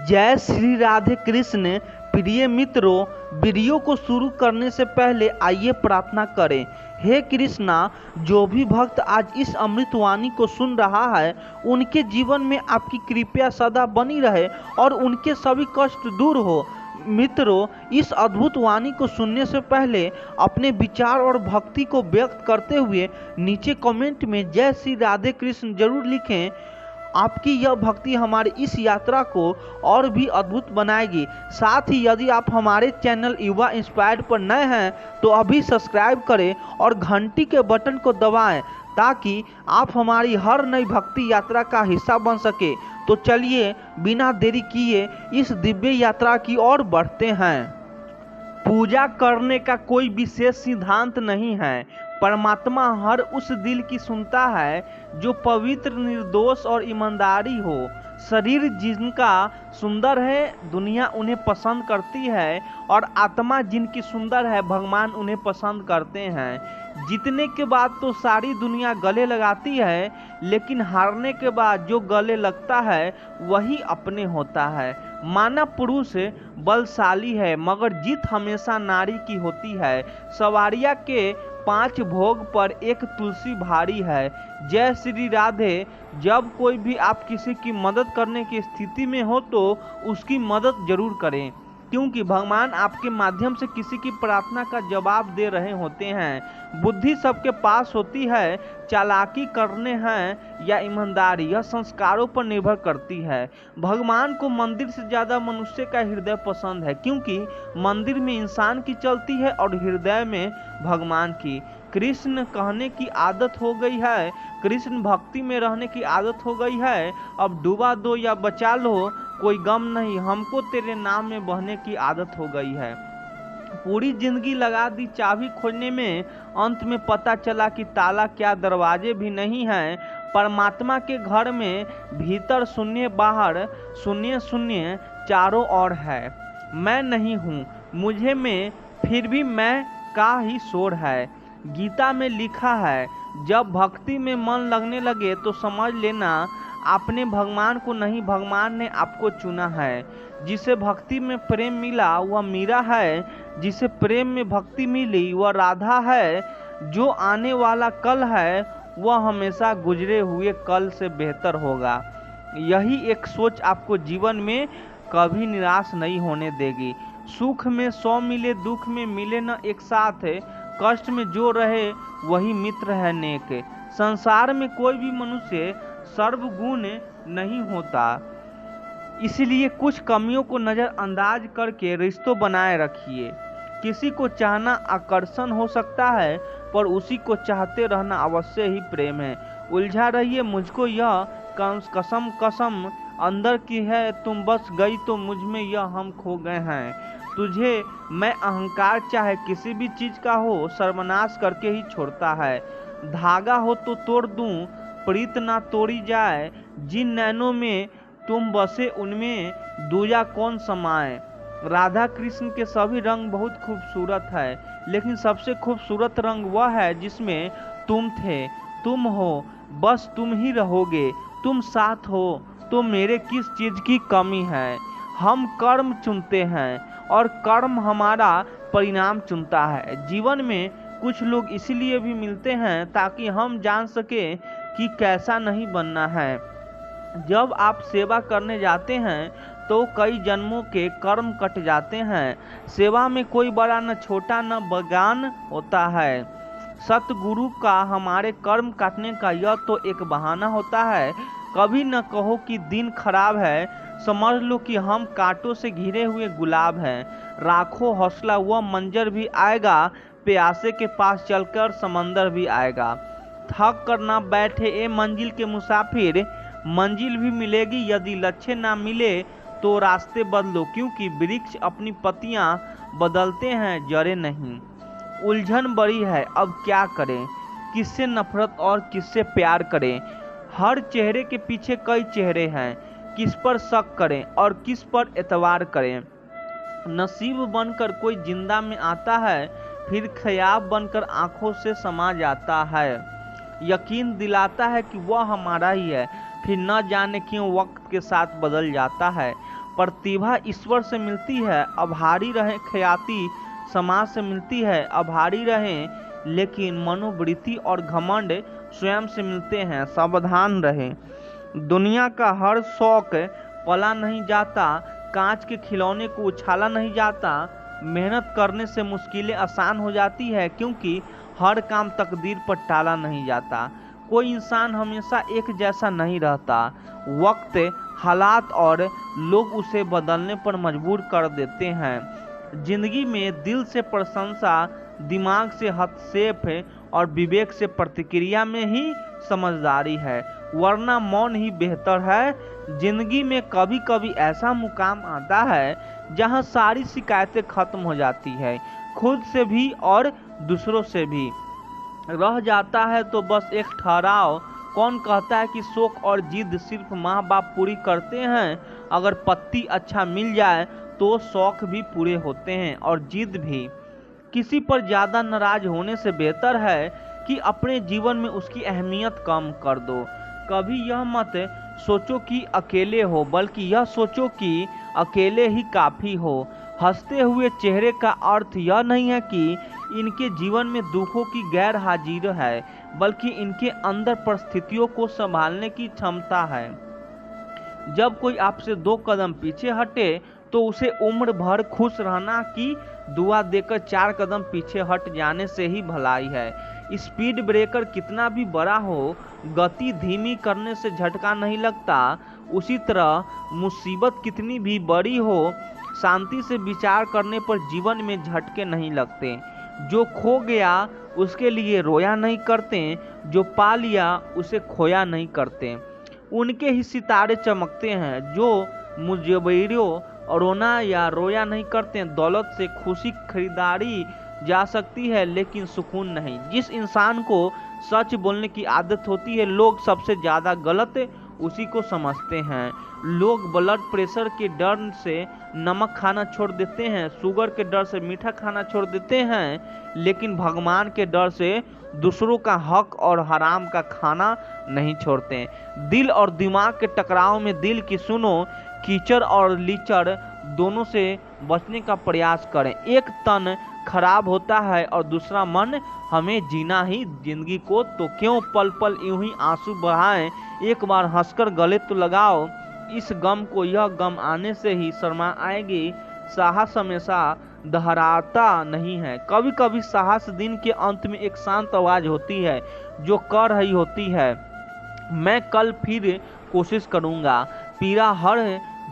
जय श्री राधे कृष्ण। प्रिय मित्रों, वीडियो को शुरू करने से पहले आइए प्रार्थना करें। हे कृष्णा, जो भी भक्त आज इस अमृतवाणी को सुन रहा है उनके जीवन में आपकी कृपा सदा बनी रहे और उनके सभी कष्ट दूर हो। मित्रों, इस अद्भुत वाणी को सुनने से पहले अपने विचार और भक्ति को व्यक्त करते हुए नीचे कमेंट में जय श्री राधे कृष्ण जरूर लिखें। आपकी यह भक्ति हमारी इस यात्रा को और भी अद्भुत बनाएगी। साथ ही यदि आप हमारे चैनल युवा इंस्पायर्ड पर नए हैं तो अभी सब्सक्राइब करें और घंटी के बटन को दबाएं ताकि आप हमारी हर नई भक्ति यात्रा का हिस्सा बन सके। तो चलिए बिना देरी किए इस दिव्य यात्रा की ओर बढ़ते हैं। पूजा करने का कोई विशेष सिद्धांत नहीं है। परमात्मा हर उस दिल की सुनता है जो पवित्र, निर्दोष और ईमानदारी हो। शरीर जिनका सुंदर है दुनिया उन्हें पसंद करती है और आत्मा जिनकी सुंदर है भगवान उन्हें पसंद करते हैं। जीतने के बाद तो सारी दुनिया गले लगाती है, लेकिन हारने के बाद जो गले लगता है वही अपने होता है। मानव पुरुष बलशाली है मगर जीत हमेशा नारी की होती है। सवारिया के 5 भोग पर एक तुलसी भारी है। जय श्री राधे। जब कोई भी आप किसी की मदद करने की स्थिति में हो तो उसकी मदद जरूर करें, क्योंकि भगवान आपके माध्यम से किसी की प्रार्थना का जवाब दे रहे होते हैं। बुद्धि सबके पास होती है, चालाकी करने हैं या ईमानदारी यह संस्कारों पर निर्भर करती है। भगवान को मंदिर से ज़्यादा मनुष्य का हृदय पसंद है, क्योंकि मंदिर में इंसान की चलती है और हृदय में भगवान की। कृष्ण कहने की आदत हो गई है, कृष्ण भक्ति में रहने की आदत हो गई है। अब डुबा दो या बचा लो कोई गम नहीं, हमको तेरे नाम में बहने की आदत हो गई है। पूरी जिंदगी लगा दी चाबी खोजने में, अंत में पता चला कि ताला क्या दरवाजे भी नहीं हैं। परमात्मा के घर में भीतर शून्य, बाहर शून्य शून्य चारों ओर है। मैं नहीं हूँ मुझे में, फिर भी मैं का ही शोर है। गीता में लिखा है, जब भक्ति में मन लगने लगे तो समझ लेना आपने भगवान को नहीं, भगवान ने आपको चुना है। जिसे भक्ति में प्रेम मिला वह मीरा है, जिसे प्रेम में भक्ति मिली वह राधा है। जो आने वाला कल है वह हमेशा गुजरे हुए कल से बेहतर होगा। यही एक सोच आपको जीवन में कभी निराश नहीं होने देगी। सुख में 100 मिले, दुख में मिले न एक साथ है। कष्ट में जो रहे वही मित्र है नेक। संसार में कोई भी मनुष्य सर्वगुण नहीं होता, इसलिए कुछ कमियों को नज़रअंदाज करके रिश्तों बनाए रखिए। किसी को चाहना आकर्षण हो सकता है, पर उसी को चाहते रहना अवश्य ही प्रेम है। उलझा रहिए मुझको यह कसम कसम अंदर की है, तुम बस गई तो मुझ में यह हम खो गए हैं। तुझे मैं अहंकार चाहे किसी भी चीज का हो सर्वनाश करके ही छोड़ता है। धागा हो तो तोड़ दूं, प्रीत ना तोड़ी जाए। जिन नैनों में तुम बसे उनमें दूजा कौन समाए। राधा कृष्ण के सभी रंग बहुत खूबसूरत है, लेकिन सबसे खूबसूरत रंग वह है जिसमें तुम थे, तुम हो, बस तुम ही रहोगे। तुम साथ हो तो मेरे किस चीज की कमी है। हम कर्म चुनते हैं और कर्म हमारा परिणाम चुनता है। जीवन में कुछ लोग इसलिए भी मिलते हैं ताकि हम जान सके कि कैसा नहीं बनना है। जब आप सेवा करने जाते हैं तो कई जन्मों के कर्म कट जाते हैं। सेवा में कोई बड़ा न छोटा न बगान होता है। सतगुरु का हमारे कर्म काटने का यह तो एक बहाना होता है। कभी न कहो कि दिन खराब है, समझ लो कि हम कांटों से घिरे हुए गुलाब हैं। राखो हौसला, वह मंजर भी आएगा, प्यासे के पास चलकर समंदर भी आएगा। थक कर ना बैठे ए मंजिल के मुसाफिर, मंजिल भी मिलेगी। यदि लक्ष्य ना मिले तो रास्ते बदलो, क्योंकि वृक्ष अपनी पत्तियां बदलते हैं, जड़ें नहीं। उलझन बड़ी है, अब क्या करें, किससे नफरत और किससे प्यार करें। हर चेहरे के पीछे कई चेहरे हैं, किस पर शक करें और किस पर एतबार करें। नसीब बनकर कोई जिंदा में आता है, फिर ख्याब बनकर आंखों से समा जाता है। यकीन दिलाता है कि वह हमारा ही है, फिर न जाने क्यों वक्त के साथ बदल जाता है। प्रतिभा ईश्वर से मिलती है, आभारी रहें। ख्याति समाज से मिलती है, आभारी रहें। लेकिन मनोवृत्ति और घमंड स्वयं से मिलते हैं, सावधान रहें। दुनिया का हर शौक पला नहीं जाता, कांच के खिलौने को उछाला नहीं जाता। मेहनत करने से मुश्किलें आसान हो जाती है, क्योंकि हर काम तकदीर पर टाला नहीं जाता। कोई इंसान हमेशा एक जैसा नहीं रहता। वक्त, हालात और लोग उसे बदलने पर मजबूर कर देते हैं। जिंदगी में दिल से प्रशंसा, दिमाग से हस्तक्षेप और विवेक से प्रतिक्रिया में ही समझदारी है, वरना मौन ही बेहतर है। जिंदगी में कभी कभी ऐसा मुकाम आता है जहां सारी शिकायतें खत्म हो जाती है, खुद से भी और दूसरों से भी। रह जाता है तो बस एक ठहराव। कौन कहता है कि शौक और जिद सिर्फ माँ बाप पूरी करते हैं? अगर पति अच्छा मिल जाए तो शौक भी पूरे होते हैं और जिद भी। किसी पर ज़्यादा नाराज होने से बेहतर है कि अपने जीवन में उसकी अहमियत कम कर दो। कभी यह मत सोचो कि अकेले हो, बल्कि यह सोचो कि अकेले ही काफ़ी हो। हंसते हुए चेहरे का अर्थ यह नहीं है कि इनके जीवन में दुखों की गैर हाजिर है, बल्कि इनके अंदर परिस्थितियों को संभालने की क्षमता है। जब कोई आपसे 2 कदम पीछे हटे तो उसे उम्र भर खुश रहना की दुआ देकर 4 कदम पीछे हट जाने से ही भलाई है। स्पीड ब्रेकर कितना भी बड़ा हो, गति धीमी करने से झटका नहीं लगता। उसी तरह मुसीबत कितनी भी बड़ी हो, शांति से विचार करने पर जीवन में झटके नहीं लगते। जो खो गया उसके लिए रोया नहीं करते, जो पा लिया उसे खोया नहीं करते। उनके ही सितारे चमकते हैं जो मुजबरियों रोना या रोया नहीं करते। दौलत से खुशी खरीदारी जा सकती है, लेकिन सुकून नहीं। जिस इंसान को सच बोलने की आदत होती है, लोग सबसे ज़्यादा गलत उसी को समझते हैं। लोग ब्लड प्रेशर के डर से नमक खाना छोड़ देते हैं, शुगर के डर से मीठा खाना छोड़ देते हैं, लेकिन भगवान के डर से दूसरों का हक और हराम का खाना नहीं छोड़ते। दिल और दिमाग के टकराव में दिल की सुनो। कीचड़ और लीचड़ दोनों से बचने का प्रयास करें। एक तन खराब होता है और दूसरा मन। हमें जीना ही जिंदगी को, तो क्यों पल पल यूं ही आंसू बहाएं। एक बार हंसकर गले तो लगाओ इस गम को, यह गम आने से ही शर्मा आएगी। साहस हमेशा दोहराता नहीं है। कभी कभी साहस दिन के अंत में एक शांत आवाज होती है जो कह रही होती है, मैं कल फिर कोशिश करूंगा। पीड़ा हर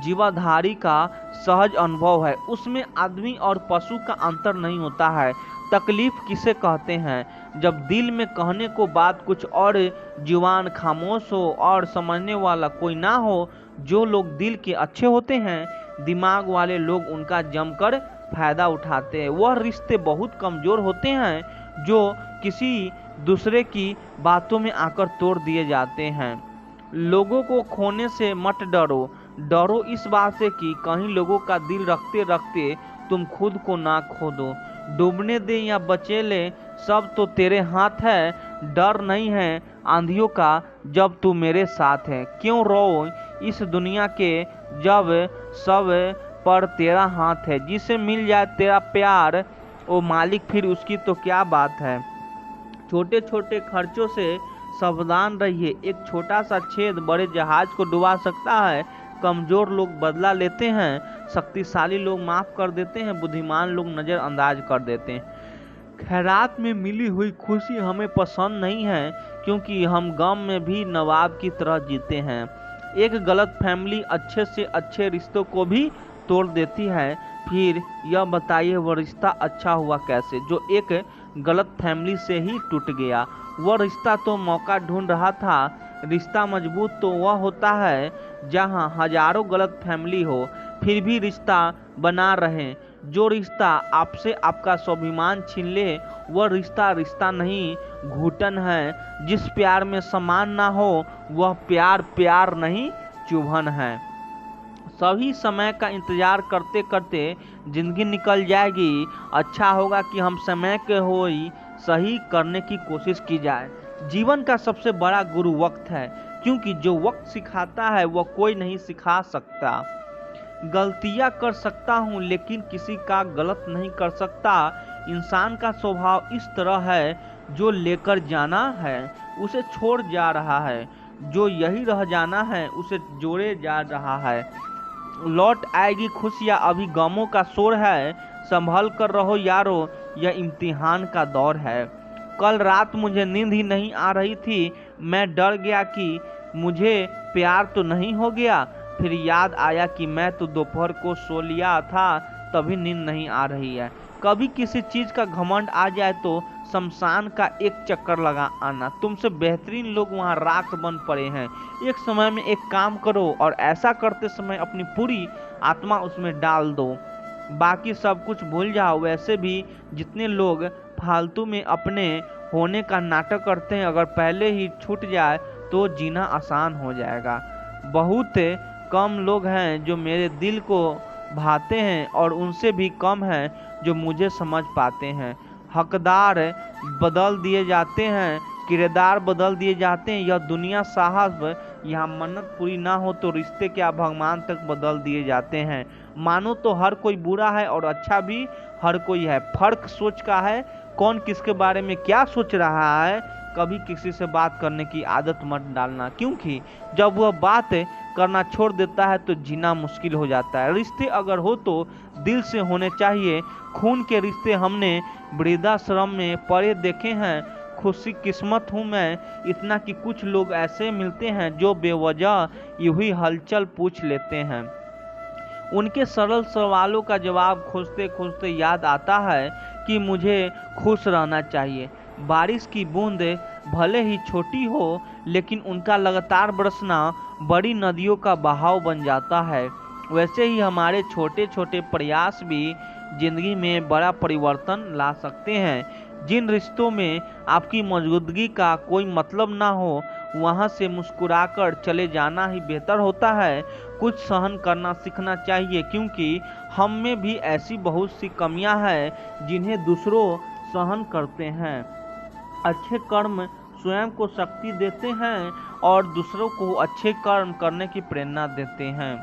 जीवाधारी का सहज अनुभव है, उसमें आदमी और पशु का अंतर नहीं होता है। तकलीफ किसे कहते हैं? जब दिल में कहने को बात कुछ और, जुबान खामोश हो और समझने वाला कोई ना हो। जो लोग दिल के अच्छे होते हैं, दिमाग वाले लोग उनका जमकर फायदा उठाते हैं। वह रिश्ते बहुत कमजोर होते हैं जो किसी दूसरे की बातों में आकर तोड़ दिए जाते हैं। लोगों को खोने से मत डरो, डरो इस बात से कि कहीं लोगों का दिल रखते रखते तुम खुद को ना खो दो। डूबने दे या बचे ले, सब तो तेरे हाथ है। डर नहीं है आंधियों का जब तू मेरे साथ है। क्यों रो इस दुनिया के जब सब पर तेरा हाथ है। जिसे मिल जाए तेरा प्यार, ओ मालिक फिर उसकी तो क्या बात है। छोटे छोटे खर्चों से सावधान रहिए। एक छोटा सा छेद बड़े जहाज को डुबा सकता है। कमजोर लोग बदला लेते हैं, शक्तिशाली लोग माफ कर देते हैं, बुद्धिमान लोग नज़रअंदाज कर देते हैं। खैरात में मिली हुई खुशी हमें पसंद नहीं है, क्योंकि हम गम में भी नवाब की तरह जीते हैं। एक गलत फैमिली अच्छे से अच्छे रिश्तों को भी तोड़ देती है। फिर यह बताइए वह रिश्ता अच्छा हुआ कैसे जो एक गलत फैमिली से ही टूट गया। वह रिश्ता तो मौका ढूंढ रहा था। रिश्ता मजबूत तो वह होता है जहां हजारों गलत फैमिली हो, फिर भी रिश्ता बना रहे। जो रिश्ता आपसे आपका स्वाभिमान छीन ले, वह रिश्ता रिश्ता नहीं, घुटन है। जिस प्यार में सम्मान ना हो, वह प्यार प्यार नहीं, चुभन है। सही समय का इंतजार करते करते जिंदगी निकल जाएगी। अच्छा होगा कि हम समय के हो ही सही करने की कोशिश की जाए। जीवन का सबसे बड़ा गुरु वक्त है, क्योंकि जो वक्त सिखाता है वह कोई नहीं सिखा सकता। गलतियां कर सकता हूँ लेकिन किसी का गलत नहीं कर सकता। इंसान का स्वभाव इस तरह है, जो लेकर जाना है उसे छोड़ जा रहा है, जो यही रह जाना है उसे जोड़े जा रहा है। लौट आएगी खुशियाँ, अभी गमों का शोर है, संभल कर रहो यारो, यह इम्तिहान का दौर है। कल रात मुझे नींद ही नहीं आ रही थी, मैं डर गया कि मुझे प्यार तो नहीं हो गया। फिर याद आया कि मैं तो दोपहर को सो लिया था, तभी नींद नहीं आ रही है। कभी किसी चीज़ का घमंड आ जाए तो शमशान का एक चक्कर लगा आना। तुमसे बेहतरीन लोग वहाँ राख बन पड़े हैं। एक समय में एक काम करो और ऐसा करते समय अपनी पूरी आत्मा उसमें डाल दो, बाकी सब कुछ भूल जाओ। वैसे भी जितने लोग फालतू में अपने होने का नाटक करते हैं, अगर पहले ही छूट जाए तो जीना आसान हो जाएगा। बहुत कम लोग हैं जो मेरे दिल को भाते हैं और उनसे भी कम हैं जो मुझे समझ पाते हैं। हकदार बदल दिए जाते हैं, किरदार बदल दिए जाते हैं। यह दुनिया साहब, यहाँ मन्नत पूरी ना हो तो रिश्ते क्या भगवान तक बदल दिए जाते हैं। मानो तो हर कोई बुरा है और अच्छा भी हर कोई है। फर्क सोच का है, कौन किसके बारे में क्या सोच रहा है। कभी किसी से बात करने की आदत मत डालना, क्योंकि जब वह बात करना छोड़ देता है तो जीना मुश्किल हो जाता है। रिश्ते अगर हो तो दिल से होने चाहिए। खून के रिश्ते हमने वृद्धाश्रम में पड़े देखे हैं। खुशी किस्मत हूँ मैं इतना कि कुछ लोग ऐसे मिलते हैं जो बेवजह यूं ही हलचल पूछ लेते हैं। उनके सरल सवालों का जवाब खोजते खोजते याद आता है कि मुझे खुश रहना चाहिए। बारिश की बूंद भले ही छोटी हो, लेकिन उनका लगातार बरसना बड़ी नदियों का बहाव बन जाता है। वैसे ही हमारे छोटे छोटे प्रयास भी जिंदगी में बड़ा परिवर्तन ला सकते हैं। जिन रिश्तों में आपकी मौजूदगी का कोई मतलब ना हो, वहां से मुस्कुराकर चले जाना ही बेहतर होता है। कुछ सहन करना सीखना चाहिए, क्योंकि हम में भी ऐसी बहुत सी कमियां हैं जिन्हें दूसरों सहन करते हैं। अच्छे कर्म स्वयं को शक्ति देते हैं और दूसरों को अच्छे कर्म करने की प्रेरणा देते हैं।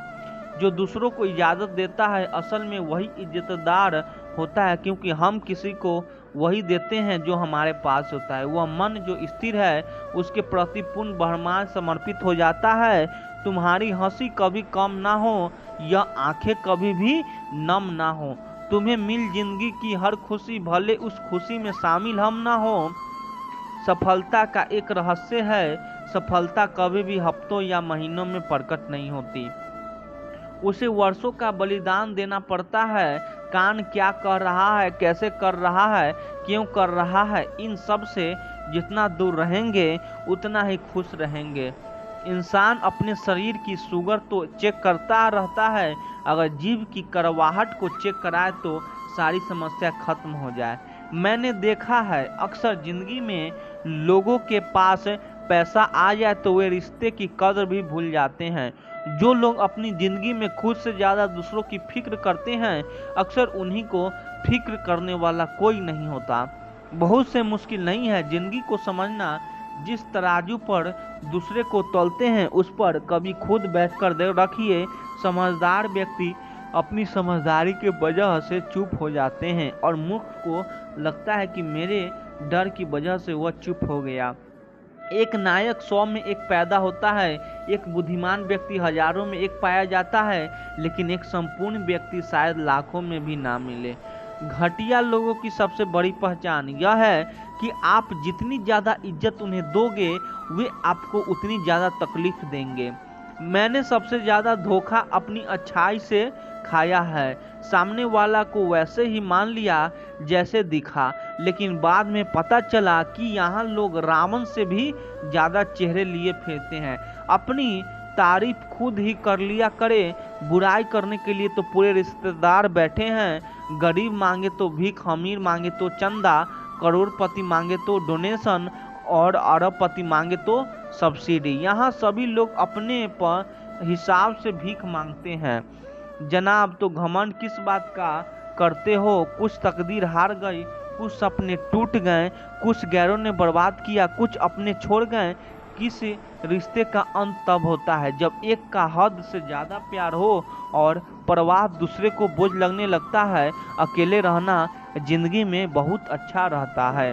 जो दूसरों को इजाज़त देता है असल में वही इज्जतदार होता है, क्योंकि हम किसी को वही देते हैं जो हमारे पास होता है। वह मन जो स्थिर है उसके प्रति पूर्ण बहमान समर्पित हो जाता है। तुम्हारी हंसी कभी कम ना हो, यह आंखें कभी भी नम ना हो। तुम्हें मिल जिंदगी की हर खुशी, भले उस खुशी में शामिल हम ना हो। सफलता का एक रहस्य है, सफलता कभी भी हफ्तों या महीनों में प्रकट नहीं होती, उसे वर्षों का बलिदान देना पड़ता है। कान क्या कर रहा है, कैसे कर रहा है, क्यों कर रहा है, इन सब से जितना दूर रहेंगे उतना ही खुश रहेंगे। इंसान अपने शरीर की शुगर तो चेक करता रहता है, अगर जीभ की कड़वाहट को चेक कराए तो सारी समस्या खत्म हो जाए। मैंने देखा है अक्सर जिंदगी में लोगों के पास पैसा आ जाए तो वे रिश्ते की कदर भी भूल जाते हैं। जो लोग अपनी जिंदगी में खुद से ज्यादा दूसरों की फिक्र करते हैं, अक्सर उन्हीं को फिक्र करने वाला कोई नहीं होता। बहुत से मुश्किल नहीं है जिंदगी को समझना। जिस तराजू पर दूसरे को तौलते हैं उस पर कभी खुद बैठकर रखिए। समझदार व्यक्ति अपनी समझदारी के वजह से चुप हो जाते हैं और मूर्ख को लगता है कि मेरे डर की वजह से वह चुप हो गया। एक नायक 100 में एक पैदा होता है, एक बुद्धिमान व्यक्ति हजारों में एक पाया जाता है, लेकिन एक संपूर्ण व्यक्ति शायद लाखों में भी ना मिले। घटिया लोगों की सबसे बड़ी पहचान यह है कि आप जितनी ज़्यादा इज्जत उन्हें दोगे वे आपको उतनी ज़्यादा तकलीफ देंगे। मैंने सबसे ज़्यादा धोखा अपनी अच्छाई से खाया है। सामने वाला को वैसे ही मान लिया जैसे दिखा, लेकिन बाद में पता चला कि यहाँ लोग रावण से भी ज़्यादा चेहरे लिए फिरते हैं। अपनी तारीफ खुद ही कर लिया करे, बुराई करने के लिए तो पूरे रिश्तेदार बैठे हैं। गरीब मांगे तो भीख, अमीर मांगे तो चंदा, करोड़पति मांगे तो डोनेशन और अरबपति मांगे तो सब्सिडी। यहाँ सभी लोग अपने पर हिसाब से भीख मांगते हैं। जनाब, तो घमंड किस बात का करते हो? कुछ तकदीर हार गई, कुछ सपने टूट गए, कुछ गैरों ने बर्बाद किया, कुछ अपने छोड़ गए। किस रिश्ते का अंत तब होता है जब एक का हद से ज़्यादा प्यार हो और परवाह दूसरे को बोझ लगने लगता है। अकेले रहना जिंदगी में बहुत अच्छा रहता है,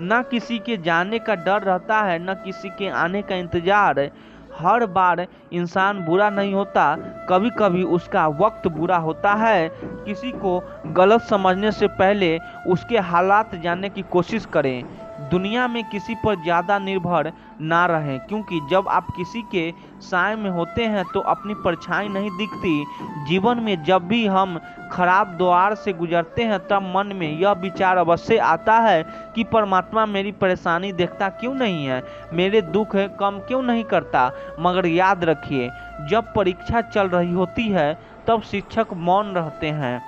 न किसी के जाने का डर रहता है, न किसी के आने का इंतजार। हर बार इंसान बुरा नहीं होता, कभी कभी उसका वक्त बुरा होता है। किसी को गलत समझने से पहले उसके हालात जानने की कोशिश करें। दुनिया में किसी पर ज़्यादा निर्भर ना रहें, क्योंकि जब आप किसी के साए में होते हैं तो अपनी परछाई नहीं दिखती। जीवन में जब भी हम खराब द्वार से गुजरते हैं तब मन में यह विचार अवश्य आता है कि परमात्मा मेरी परेशानी देखता क्यों नहीं है, मेरे दुख कम क्यों नहीं करता। मगर याद रखिए, जब परीक्षा चल रही होती है तब शिक्षक मौन रहते हैं।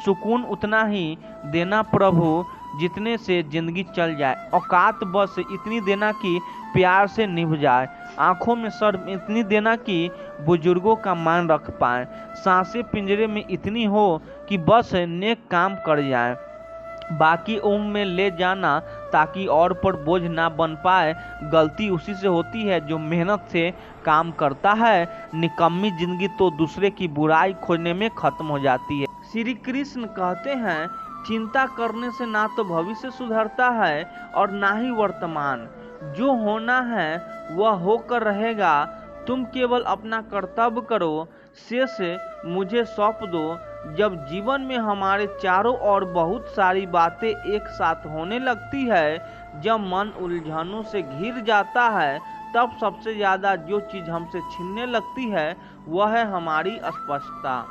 सुकून उतना ही देना प्रभु जितने से जिंदगी चल जाए। औकात बस इतनी देना कि प्यार से निभ जाए। आंखों में शर्म इतनी देना कि बुजुर्गों का मान रख पाए। सांसें पिंजरे में इतनी हो कि बस नेक काम कर जाए। बाकी उम्र में ले जाना ताकि और पर बोझ ना बन पाए। गलती उसी से होती है जो मेहनत से काम करता है। निकम्मी जिंदगी तो दूसरे की बुराई खोजने में खत्म हो जाती है। श्री कृष्ण कहते हैं, चिंता करने से ना तो भविष्य सुधरता है और ना ही वर्तमान। जो होना है वह होकर रहेगा। तुम केवल अपना कर्तव्य करो, शेष मुझे सौंप दो। जब जीवन में हमारे चारों ओर बहुत सारी बातें एक साथ होने लगती है, जब मन उलझनों से घिर जाता है, तब सबसे ज्यादा जो चीज हमसे छीनने लगती है वह है हमारी स्पष्टता।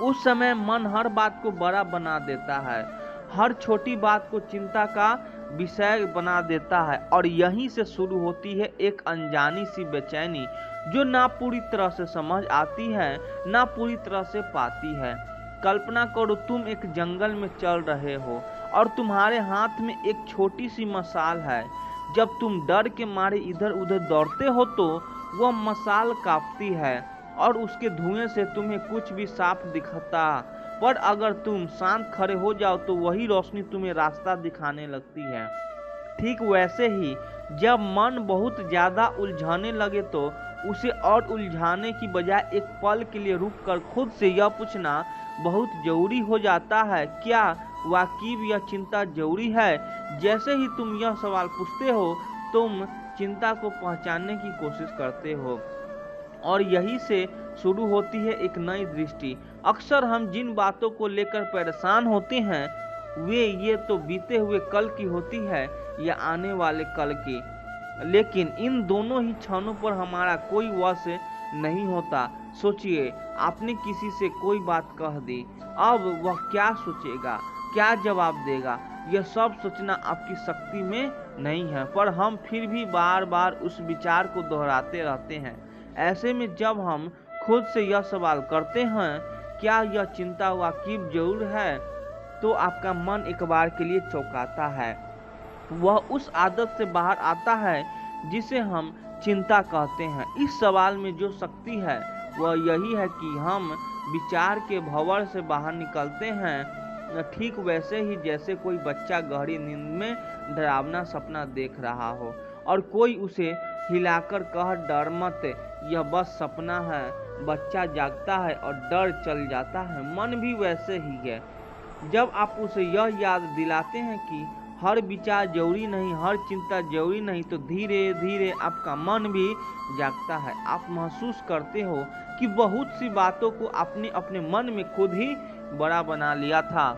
उस समय मन हर बात को बड़ा बना देता है, हर छोटी बात को चिंता का विषय बना देता है, और यहीं से शुरू होती है एक अनजानी सी बेचैनी जो ना पूरी तरह से समझ आती है ना पूरी तरह से पाती है। कल्पना करो, तुम एक जंगल में चल रहे हो और तुम्हारे हाथ में एक छोटी सी मशाल है। जब तुम डर के मारे इधर उधर दौड़ते हो तो वह मशाल कांपती है और उसके धुएं से तुम्हें कुछ भी साफ दिखता, पर अगर तुम शांत खड़े हो जाओ तो वही रोशनी तुम्हें रास्ता दिखाने लगती है। ठीक वैसे ही जब मन बहुत ज्यादा उलझाने लगे तो उसे और उलझाने की बजाय एक पल के लिए रुककर खुद से यह पूछना बहुत जरूरी हो जाता है, क्या वाकई यह चिंता जरूरी है? जैसे ही तुम यह सवाल पूछते हो तुम चिंता को पहचानने की कोशिश करते हो, और यही से शुरू होती है एक नई दृष्टि। अक्सर हम जिन बातों को लेकर परेशान होते हैं वे ये तो बीते हुए कल की होती है या आने वाले कल की, लेकिन इन दोनों ही क्षणों पर हमारा कोई वश नहीं होता। सोचिए, आपने किसी से कोई बात कह दी, अब वह क्या सोचेगा, क्या जवाब देगा, यह सब सोचना आपकी शक्ति में नहीं है, पर हम फिर भी बार बार उस विचार को दोहराते रहते हैं। ऐसे में जब हम खुद से यह सवाल करते हैं, क्या यह चिंता वाकई जरूर है, तो आपका मन एक बार के लिए चौंकाता है। वह उस आदत से बाहर आता है जिसे हम चिंता कहते हैं। इस सवाल में जो शक्ति है वह यही है कि हम विचार के भंवर से बाहर निकलते हैं, ठीक वैसे ही जैसे कोई बच्चा गहरी नींद में डरावना सपना देख रहा हो और कोई उसे हिलाकर कह डर मत, यह बस सपना है। बच्चा जागता है और डर चल जाता है। मन भी वैसे ही है। जब आप उसे यह याद दिलाते हैं कि हर विचार जरूरी नहीं, हर चिंता जरूरी नहीं, तो धीरे धीरे आपका मन भी जागता है। आप महसूस करते हो कि बहुत सी बातों को आपने अपने मन में खुद ही बड़ा बना लिया था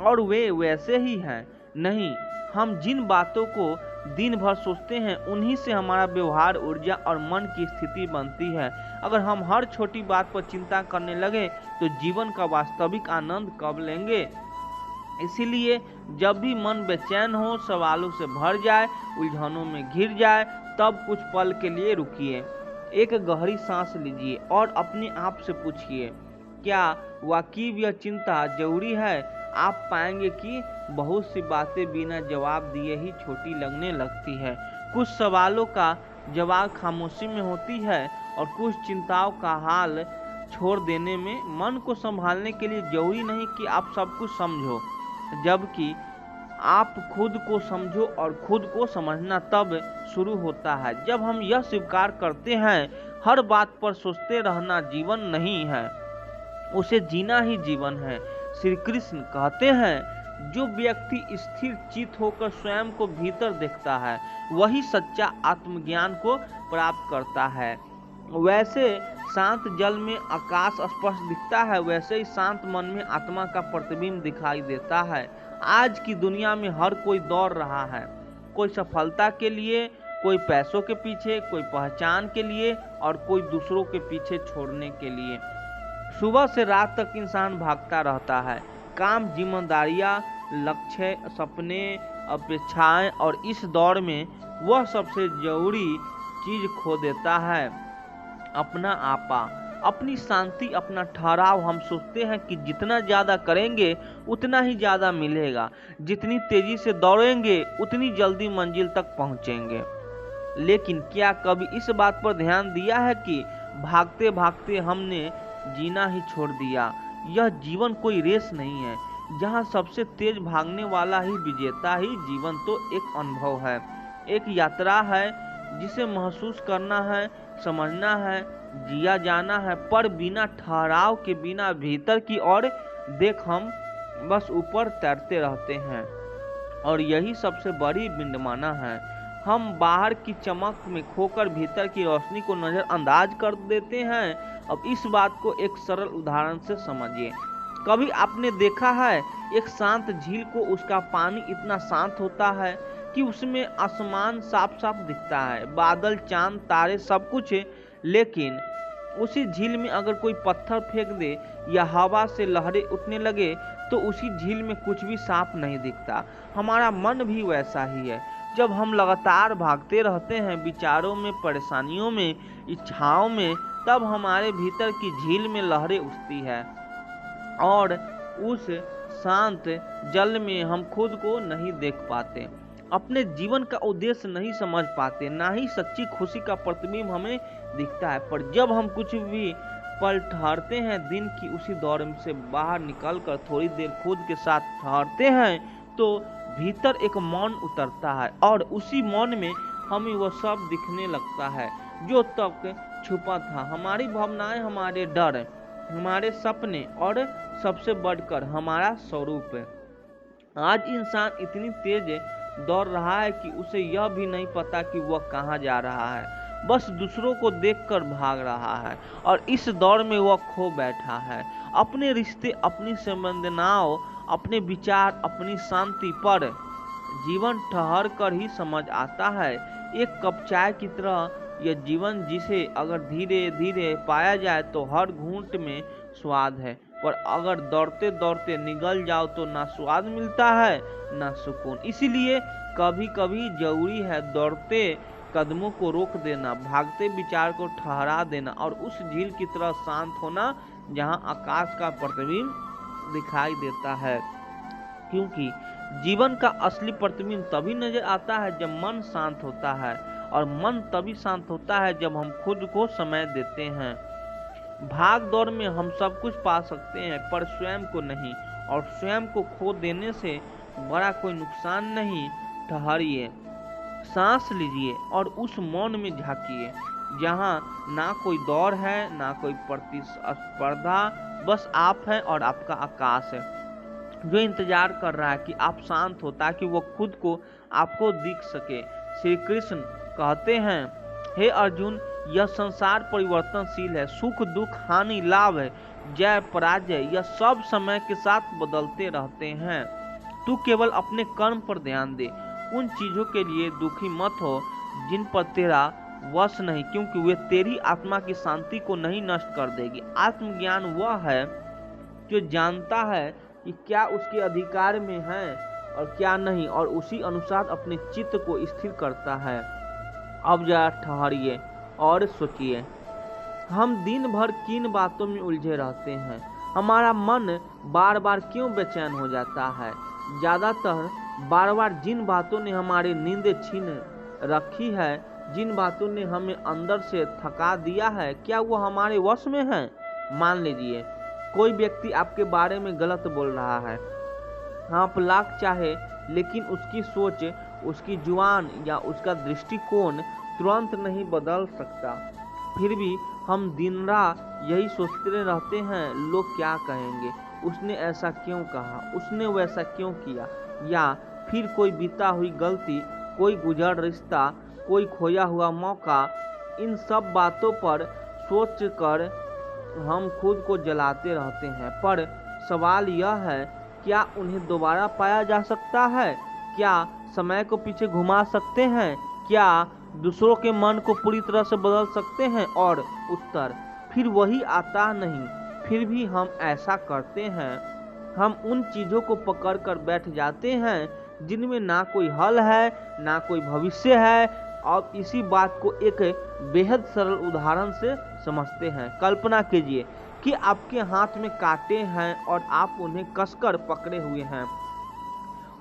और वे वैसे ही हैं। नहीं, हम जिन बातों को दिन भर सोचते हैं उन्हीं से हमारा व्यवहार, ऊर्जा और मन की स्थिति बनती है। अगर हम हर छोटी बात पर चिंता करने लगे तो जीवन का वास्तविक आनंद कब लेंगे? इसीलिए जब भी मन बेचैन हो, सवालों से भर जाए, उलझनों में घिर जाए, तब कुछ पल के लिए रुकिए, एक गहरी सांस लीजिए और अपने आप से पूछिए, क्या वाकई यह चिंता जरूरी है? आप पाएंगे कि बहुत सी बातें बिना जवाब दिए ही छोटी लगने लगती है। कुछ सवालों का जवाब खामोशी में होती है और कुछ चिंताओं का हाल छोड़ देने में। मन को संभालने के लिए जरूरी नहीं कि आप सब कुछ समझो, जबकि आप खुद को समझो और खुद को समझना तब शुरू होता है जब हम यह स्वीकार करते हैं हर बात पर सोचते रहना जीवन नहीं है, उसे जीना ही जीवन है। श्री कृष्ण कहते हैं जो व्यक्ति स्थिर चित्त होकर स्वयं को भीतर देखता है वही सच्चा आत्मज्ञान को प्राप्त करता है। वैसे शांत जल में आकाश स्पष्ट दिखता है, वैसे ही शांत मन में आत्मा का प्रतिबिंब दिखाई देता है। आज की दुनिया में हर कोई दौड़ रहा है, कोई सफलता के लिए, कोई पैसों के पीछे, कोई पहचान के लिए और कोई दूसरों के पीछे छोड़ने के लिए। सुबह से रात तक इंसान भागता रहता है। काम, जिम्मेदारियां, लक्ष्य, सपने, अपेक्षाएं और इस दौड़ में वह सबसे जरूरी चीज खो देता है, अपना आपा, अपनी शांति, अपना ठहराव। हम सोचते हैं कि जितना ज़्यादा करेंगे उतना ही ज़्यादा मिलेगा, जितनी तेज़ी से दौड़ेंगे उतनी जल्दी मंजिल तक पहुंचेंगे। लेकिन क्या कभी इस बात पर ध्यान दिया है कि भागते भागते हमने जीना ही छोड़ दिया? यह जीवन कोई रेस नहीं है जहां सबसे तेज भागने वाला ही विजेता। ही जीवन तो एक अनुभव है, एक यात्रा है जिसे महसूस करना है, समझना है, जिया जाना है, पर बिना ठहराव के, बिना भीतर की ओर देख हम बस ऊपर तैरते रहते हैं। और यही सबसे बड़ी विडंबना है। हम बाहर की चमक में खोकर भीतर की रोशनी को नजरअंदाज कर देते हैं। अब इस बात को एक सरल उदाहरण से समझिए। कभी आपने देखा है एक शांत झील को? उसका पानी इतना शांत होता है कि उसमें आसमान साफ साफ दिखता है, बादल, चांद, तारे, सब कुछ। लेकिन उसी झील में अगर कोई पत्थर फेंक दे या हवा से लहरें उठने लगे तो उसी झील में कुछ भी साफ नहीं दिखता। हमारा मन भी वैसा ही है। जब हम लगातार भागते रहते हैं विचारों में, परेशानियों में, इच्छाओं में, तब हमारे भीतर की झील में लहरें उठती है और उस शांत जल में हम खुद को नहीं देख पाते, अपने जीवन का उद्देश्य नहीं समझ पाते, ना ही सच्ची खुशी का प्रतिबिंब हमें दिखता है। पर जब हम कुछ भी पल ठहरते हैं, दिन की उसी दौड़ से बाहर निकलकर थोड़ी देर खुद के साथ ठहरते हैं, तो भीतर एक मौन उतरता है और उसी मौन में हमें वह सब दिखने लगता है जो तक छुपा था। हमारी भावनाएं, हमारे डर, हमारे सपने और सबसे बढ़कर हमारा स्वरूप। आज इंसान इतनी तेज दौड़ रहा है कि उसे यह भी नहीं पता कि वह कहाँ जा रहा है, बस दूसरों को देखकर भाग रहा है और इस दौड़ में वह खो बैठा है। अपने रिश्ते, अपनी संवेदनाओं, अपने विचार, अपनी शांति पर जीवन ठहर कर ही समझ आता है। एक कप चाय की तरह यह जीवन, जिसे अगर धीरे धीरे पाया जाए तो हर घूंट में स्वाद है, पर अगर दौड़ते दौड़ते निगल जाओ तो ना स्वाद मिलता है ना सुकून। इसीलिए कभी कभी जरूरी है दौड़ते कदमों को रोक देना, भागते विचार को ठहरा देना और उस झील की तरह शांत होना जहां आकाश का प्रतिबिंब दिखाई देता है। क्योंकि जीवन का असली प्रतिबिंब तभी नजर आता है जब मन शांत होता है, और मन तभी शांत होता है जब हम खुद को समय देते हैं। भाग दौड़ में हम सब कुछ पा सकते हैं पर स्वयं को नहीं, और स्वयं को खो देने से बड़ा कोई नुकसान नहीं। ठहरिए, सांस लीजिए और उस मौन में झांकिए जहां ना कोई दौड़ है, ना कोई प्रतिस्पर्धा, बस आप हैं और आपका आकाश है जो इंतजार कर रहा है कि आप शांत हो ताकि वो खुद को आपको दिख सके। श्री कृष्ण कहते हैं, हे अर्जुन, यह संसार परिवर्तनशील है। सुख दुख, हानि लाभ, जय पराजय, यह सब समय के साथ बदलते रहते हैं। तू केवल अपने कर्म पर ध्यान दे। उन चीजों के लिए दुखी मत हो जिन पर तेरा वश नहीं, क्योंकि वे तेरी आत्मा की शांति को नहीं नष्ट कर देगी। आत्मज्ञान वह है जो जानता है कि क्या उसके अधिकार में है और क्या नहीं, और उसी अनुसार अपने चित्त को स्थिर करता है। अब जरा ठहरिए और सोचिए, हम दिन भर किन बातों में उलझे रहते हैं? हमारा मन बार बार क्यों बेचैन हो जाता है? ज्यादातर बार बार जिन बातों ने हमारी नींद छीन रखी है, जिन बातों ने हमें अंदर से थका दिया है, क्या वो हमारे वश में है? मान लीजिए कोई व्यक्ति आपके बारे में गलत बोल रहा है, आप लाख चाहे लेकिन उसकी सोच, उसकी जुबान या उसका दृष्टिकोण तुरंत नहीं बदल सकता। फिर भी हम दिन रात यही सोचते रहते हैं, लोग क्या कहेंगे, उसने ऐसा क्यों कहा, उसने वैसा क्यों किया, या फिर कोई बीता हुई गलती, कोई गुजर रिश्ता, कोई खोया हुआ मौका। इन सब बातों पर सोचकर हम खुद को जलाते रहते हैं। पर सवाल यह है, क्या उन्हें दोबारा पाया जा सकता है? क्या समय को पीछे घुमा सकते हैं? क्या दूसरों के मन को पूरी तरह से बदल सकते हैं? और उत्तर फिर वही आता नहीं। फिर भी हम ऐसा करते हैं। हम उन चीज़ों को पकड़ कर बैठ जाते हैं जिनमें ना कोई हल है, ना कोई भविष्य है। और इसी बात को एक बेहद सरल उदाहरण से समझते हैं। कल्पना कीजिए कि आपके हाथ में कांटे हैं और आप उन्हें कसकर पकड़े हुए हैं।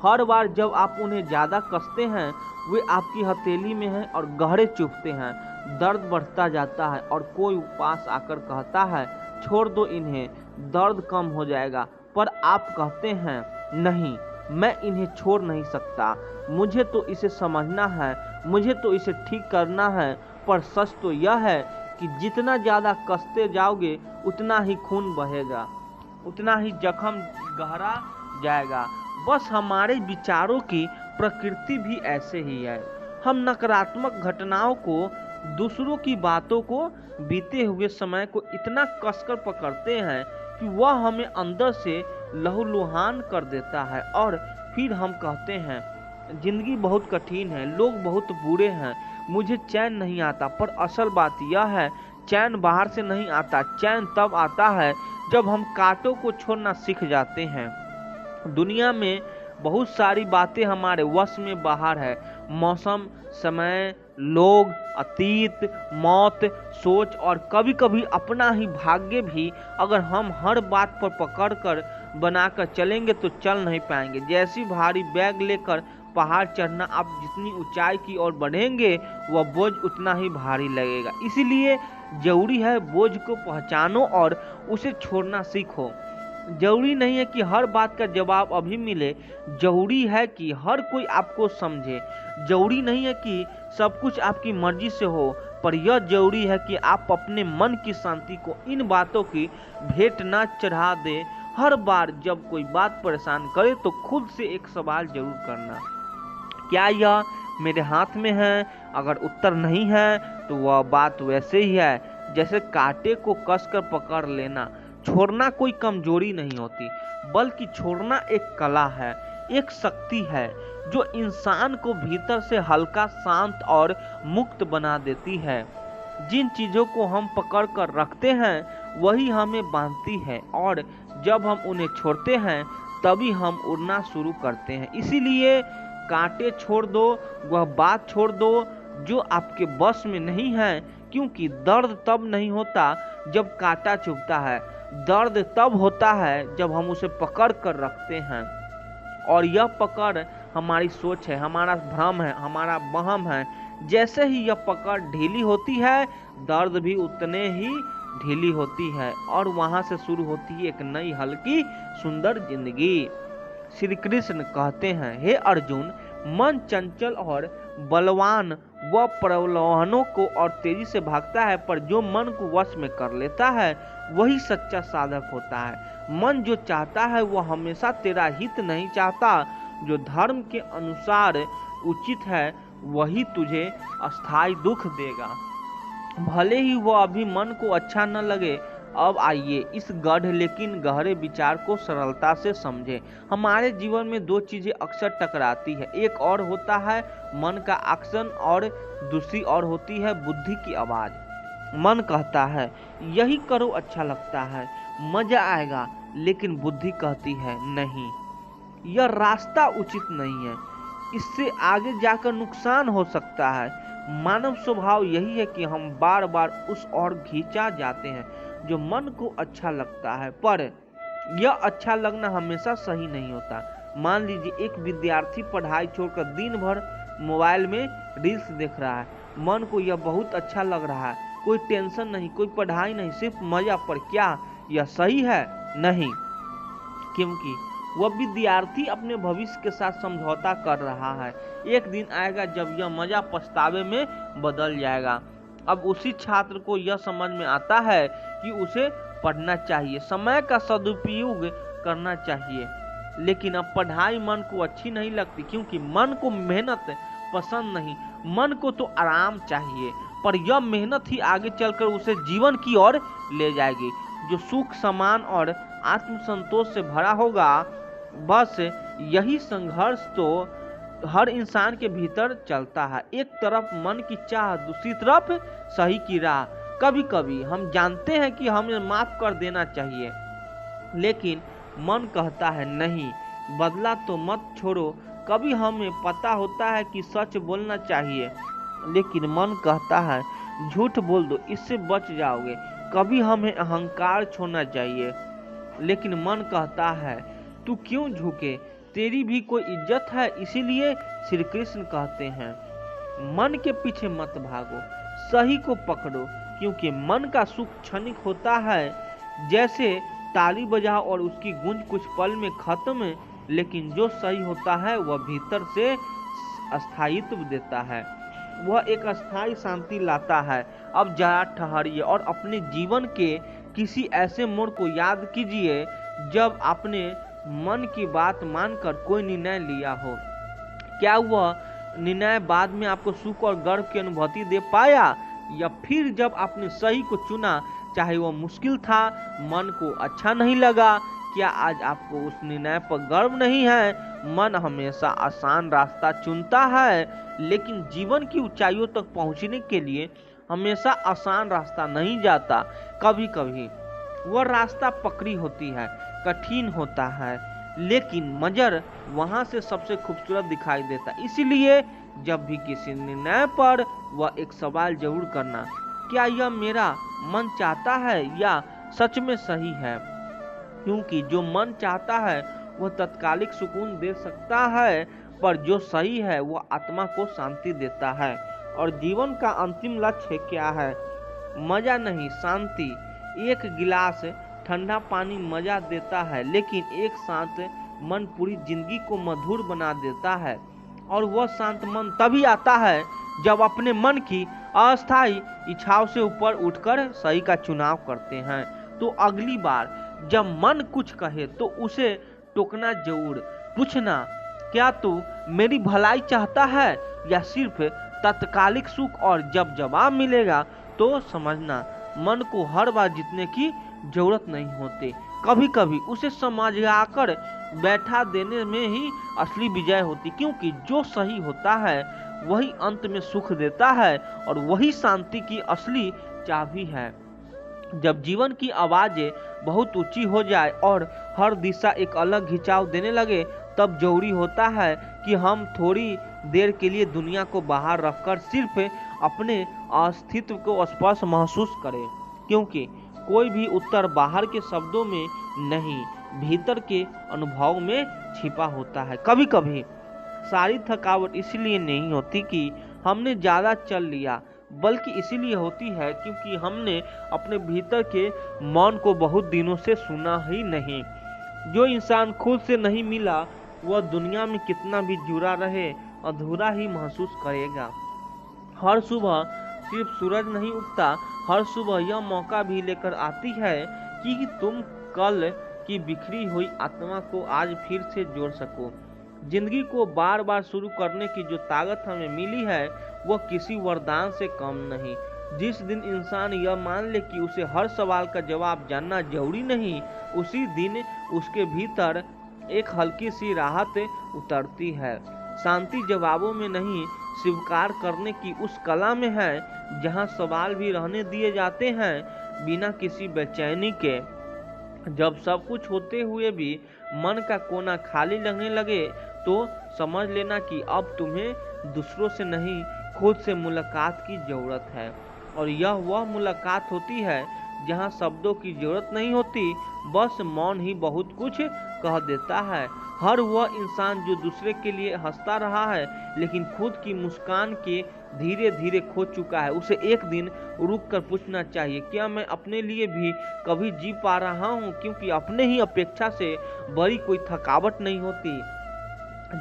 हर बार जब आप उन्हें ज़्यादा कसते हैं, वे आपकी हथेली में हैं और गहरे चुभते हैं। दर्द बढ़ता जाता है और कोई पास आकर कहता है, छोड़ दो इन्हें, दर्द कम हो जाएगा। पर आप कहते हैं, नहीं, मैं इन्हें छोड़ नहीं सकता, मुझे तो इसे समझना है, मुझे तो इसे ठीक करना है। पर सच तो यह है कि जितना ज़्यादा कसते जाओगे, उतना ही खून बहेगा, उतना ही जख्म गहरा जाएगा। बस हमारे विचारों की प्रकृति भी ऐसे ही है। हम नकारात्मक घटनाओं को, दूसरों की बातों को, बीते हुए समय को इतना कसकर पकड़ते हैं कि वह हमें अंदर से लहूलुहान कर देता है। और फिर हम कहते हैं, जिंदगी बहुत कठिन है, लोग बहुत बुरे हैं, मुझे चैन नहीं आता। पर असल बात यह है, चैन बाहर से नहीं आता, चैन तब आता है जब हम कांटों को छोड़ना सीख जाते हैं। दुनिया में बहुत सारी बातें हमारे वश में बाहर है। मौसम, समय, लोग, अतीत, मौत, सोच और कभी कभी अपना ही भाग्य भी। अगर हम हर बात पर पकड़ कर बनाकर चलेंगे तो चल नहीं पाएंगे। जैसी भारी बैग लेकर पहाड़ चढ़ना, आप जितनी ऊंचाई की ओर बढ़ेंगे, वह बोझ उतना ही भारी लगेगा। इसीलिए जरूरी है बोझ को पहचानो और उसे छोड़ना सीखो। जरूरी नहीं है कि हर बात का जवाब अभी मिले, जरूरी है कि हर कोई आपको समझे। जरूरी नहीं है कि सब कुछ आपकी मर्जी से हो, पर यह जरूरी है कि आप अपने मन की शांति को इन बातों की भेंट न चढ़ा दें। हर बार जब कोई बात परेशान करे तो खुद से एक सवाल जरूर करना, क्या यह मेरे हाथ में है? अगर उत्तर नहीं है तो वह बात वैसे ही है जैसे कांटे को कसकर पकड़ लेना। छोड़ना कोई कमजोरी नहीं होती, बल्कि छोड़ना एक कला है, एक शक्ति है जो इंसान को भीतर से हल्का, शांत और मुक्त बना देती है। जिन चीज़ों को हम पकड़ कर रखते हैं वही हमें बांधती है, और जब हम उन्हें छोड़ते हैं तभी हम उड़ना शुरू करते हैं। इसीलिए कांटे छोड़ दो, वह बात छोड़ दो जो आपके बस में नहीं है, क्योंकि दर्द तब नहीं होता जब कांटा चुभता है, दर्द तब होता है जब हम उसे पकड़ कर रखते हैं। और यह पकड़ हमारी सोच है, हमारा भ्रम है, हमारा वहम है। जैसे ही यह पकड़ ढीली होती है, दर्द भी उतने ही ढीली होती है, और वहां से शुरू होती है एक नई हल्की सुंदर जिंदगी। श्री कृष्ण कहते हैं, हे अर्जुन, मन चंचल और बलवान व प्रलोभनों को और तेजी से भागता है, पर जो मन को वश में कर लेता है वही सच्चा साधक होता है। मन जो चाहता है वह हमेशा तेरा हित नहीं चाहता। जो धर्म के अनुसार उचित है वही तुझे अस्थायी दुख देगा, भले ही वह अभी मन को अच्छा न लगे। अब आइए इस गढ़ लेकिन गहरे विचार को सरलता से समझें। हमारे जीवन में दो चीजें अक्सर टकराती है, एक और होता है मन का एक्शन और दूसरी और होती है बुद्धि की आवाज। मन कहता है यही करो, अच्छा लगता है, मजा आएगा, लेकिन बुद्धि कहती है नहीं, यह रास्ता उचित नहीं है, इससे आगे जाकर नुकसान हो सकता है। मानव स्वभाव यही है कि हम बार बार उस ओर खींचा जाते हैं जो मन को अच्छा लगता है, पर यह अच्छा लगना हमेशा सही नहीं होता। मान लीजिए एक विद्यार्थी पढ़ाई छोड़कर दिन भर मोबाइल में रील्स देख रहा है, मन को यह बहुत अच्छा लग रहा है, कोई टेंशन नहीं, कोई पढ़ाई नहीं, सिर्फ मजा। पर क्या यह सही है? नहीं, क्योंकि वह विद्यार्थी अपने भविष्य के साथ समझौता कर रहा है। एक दिन आएगा जब यह मजा पछतावे में बदल जाएगा। अब उसी छात्र को यह समझ में आता है कि उसे पढ़ना चाहिए, समय का सदुपयोग करना चाहिए, लेकिन अब पढ़ाई मन को अच्छी नहीं लगती, क्योंकि मन को मेहनत पसंद नहीं, मन को तो आराम चाहिए। पर यह मेहनत ही आगे चलकर उसे जीवन की ओर ले जाएगी, जो सुख, सम्मान और आत्मसंतोष से भरा होगा। बस यही संघर्ष तो हर इंसान के भीतर चलता है। एक तरफ मन की चाह, दूसरी तरफ सही की राह। कभी कभी हम जानते हैं कि हमें माफ कर देना चाहिए, लेकिन मन कहता है नहीं, बदला तो मत छोड़ो। कभी हमें पता होता है कि सच बोलना चाहिए, लेकिन मन कहता है झूठ बोल दो, इससे बच जाओगे। कभी हमें अहंकार छोड़ना चाहिए, लेकिन मन कहता है तू क्यों झुके, तेरी भी कोई इज्जत है। इसीलिए श्री कृष्ण कहते हैं मन के पीछे मत भागो, सही को पकड़ो, क्योंकि मन का सुख क्षणिक होता है। जैसे ताली बजाओ और उसकी गूंज कुछ पल में खत्म, लेकिन जो सही होता है वह भीतर से स्थायित्व देता है, वह एक अस्थायी शांति लाता है। अब जरा ठहरिए और अपने जीवन के किसी ऐसे मोड़ को याद कीजिए जब आपने मन की बात मानकर कोई निर्णय लिया हो। क्या वह निर्णय बाद में आपको सुख और गर्व की अनुभूति दे पाया, या फिर जब आपने सही को चुना, चाहे वह मुश्किल था, मन को अच्छा नहीं लगा? क्या आज आपको उस निर्णय पर गर्व नहीं है? मन हमेशा आसान रास्ता चुनता है, लेकिन जीवन की ऊंचाइयों तक पहुंचने के लिए हमेशा आसान रास्ता नहीं जाता। कभी कभी वह रास्ता पकड़ी होती है, कठिन होता है, लेकिन मंजर वहां से सबसे खूबसूरत दिखाई देता। इसीलिए जब भी किसी निर्णय पर वह एक सवाल जरूर करना, क्या यह मेरा मन चाहता है या सच में सही है? क्योंकि जो मन चाहता है वह तत्कालिक सुकून दे सकता है, पर जो सही है वह आत्मा को शांति देता है। और जीवन का अंतिम लक्ष्य क्या है? मजा नहीं, शांति। एक गिलास ठंडा पानी मजा देता है, लेकिन एक शांत मन पूरी जिंदगी को मधुर बना देता है। और वह शांत मन तभी आता है जब अपने मन की अस्थायी इच्छाओं से ऊपर उठकर सही का चुनाव करते हैं। तो अगली बार जब मन कुछ कहे तो उसे टोकना जरूर, पूछना क्या तू मेरी भलाई चाहता है या सिर्फ तत्कालिक सुख? और जब जवाब मिलेगा तो समझना मन को हर बार जीतने की जरूरत नहीं होती, कभी कभी उसे समझाकर बैठा देने में ही असली विजय होती। क्योंकि जो सही होता है वही अंत में सुख देता है, और वही शांति की असली चाबी है। जब जीवन की आवाजें बहुत ऊंची हो जाए और हर दिशा एक अलग खिंचाव देने लगे, तब जरूरी होता है कि हम थोड़ी देर के लिए दुनिया को बाहर रखकर सिर्फ अपने अस्तित्व को स्पर्श महसूस करें। क्योंकि कोई भी उत्तर बाहर के शब्दों में नहीं, भीतर के अनुभव में छिपा होता है। कभी कभी सारी थकावट इसलिए नहीं होती कि हमने ज़्यादा चल लिया, बल्कि इसीलिए होती है क्योंकि हमने अपने भीतर के मौन को बहुत दिनों से सुना ही नहीं। जो इंसान खुद से नहीं मिला वह दुनिया में कितना भी जुड़ा रहे अधूरा ही महसूस करेगा। हर सुबह सिर्फ सूरज नहीं उगता, हर सुबह यह मौका भी लेकर आती है कि तुम कल की बिखरी हुई आत्मा को आज फिर से जोड़ सको। जिंदगी को बार बार शुरू करने की जो ताकत हमें मिली है वह किसी वरदान से कम नहीं। जिस दिन इंसान यह मान ले कि उसे हर सवाल का जवाब जानना जरूरी नहीं, उसी दिन उसके भीतर एक हल्की सी राहत उतरती है। शांति जवाबों में नहीं, स्वीकार करने की उस कला में है जहां सवाल भी रहने दिए जाते हैं बिना किसी बेचैनी के। जब सब कुछ होते हुए भी मन का कोना खाली लगने लगे तो समझ लेना कि अब तुम्हें दूसरों से नहीं खुद से मुलाकात की जरूरत है। और यह वह मुलाकात होती है जहां शब्दों की जरूरत नहीं होती, बस मौन ही बहुत कुछ कह देता है। हर वह इंसान जो दूसरे के लिए हंसता रहा है लेकिन खुद की मुस्कान के धीरे धीरे खो चुका है, उसे एक दिन रुक कर पूछना चाहिए, क्या मैं अपने लिए भी कभी जी पा रहा हूँ? क्योंकि अपने ही अपेक्षा से बड़ी कोई थकावट नहीं होती।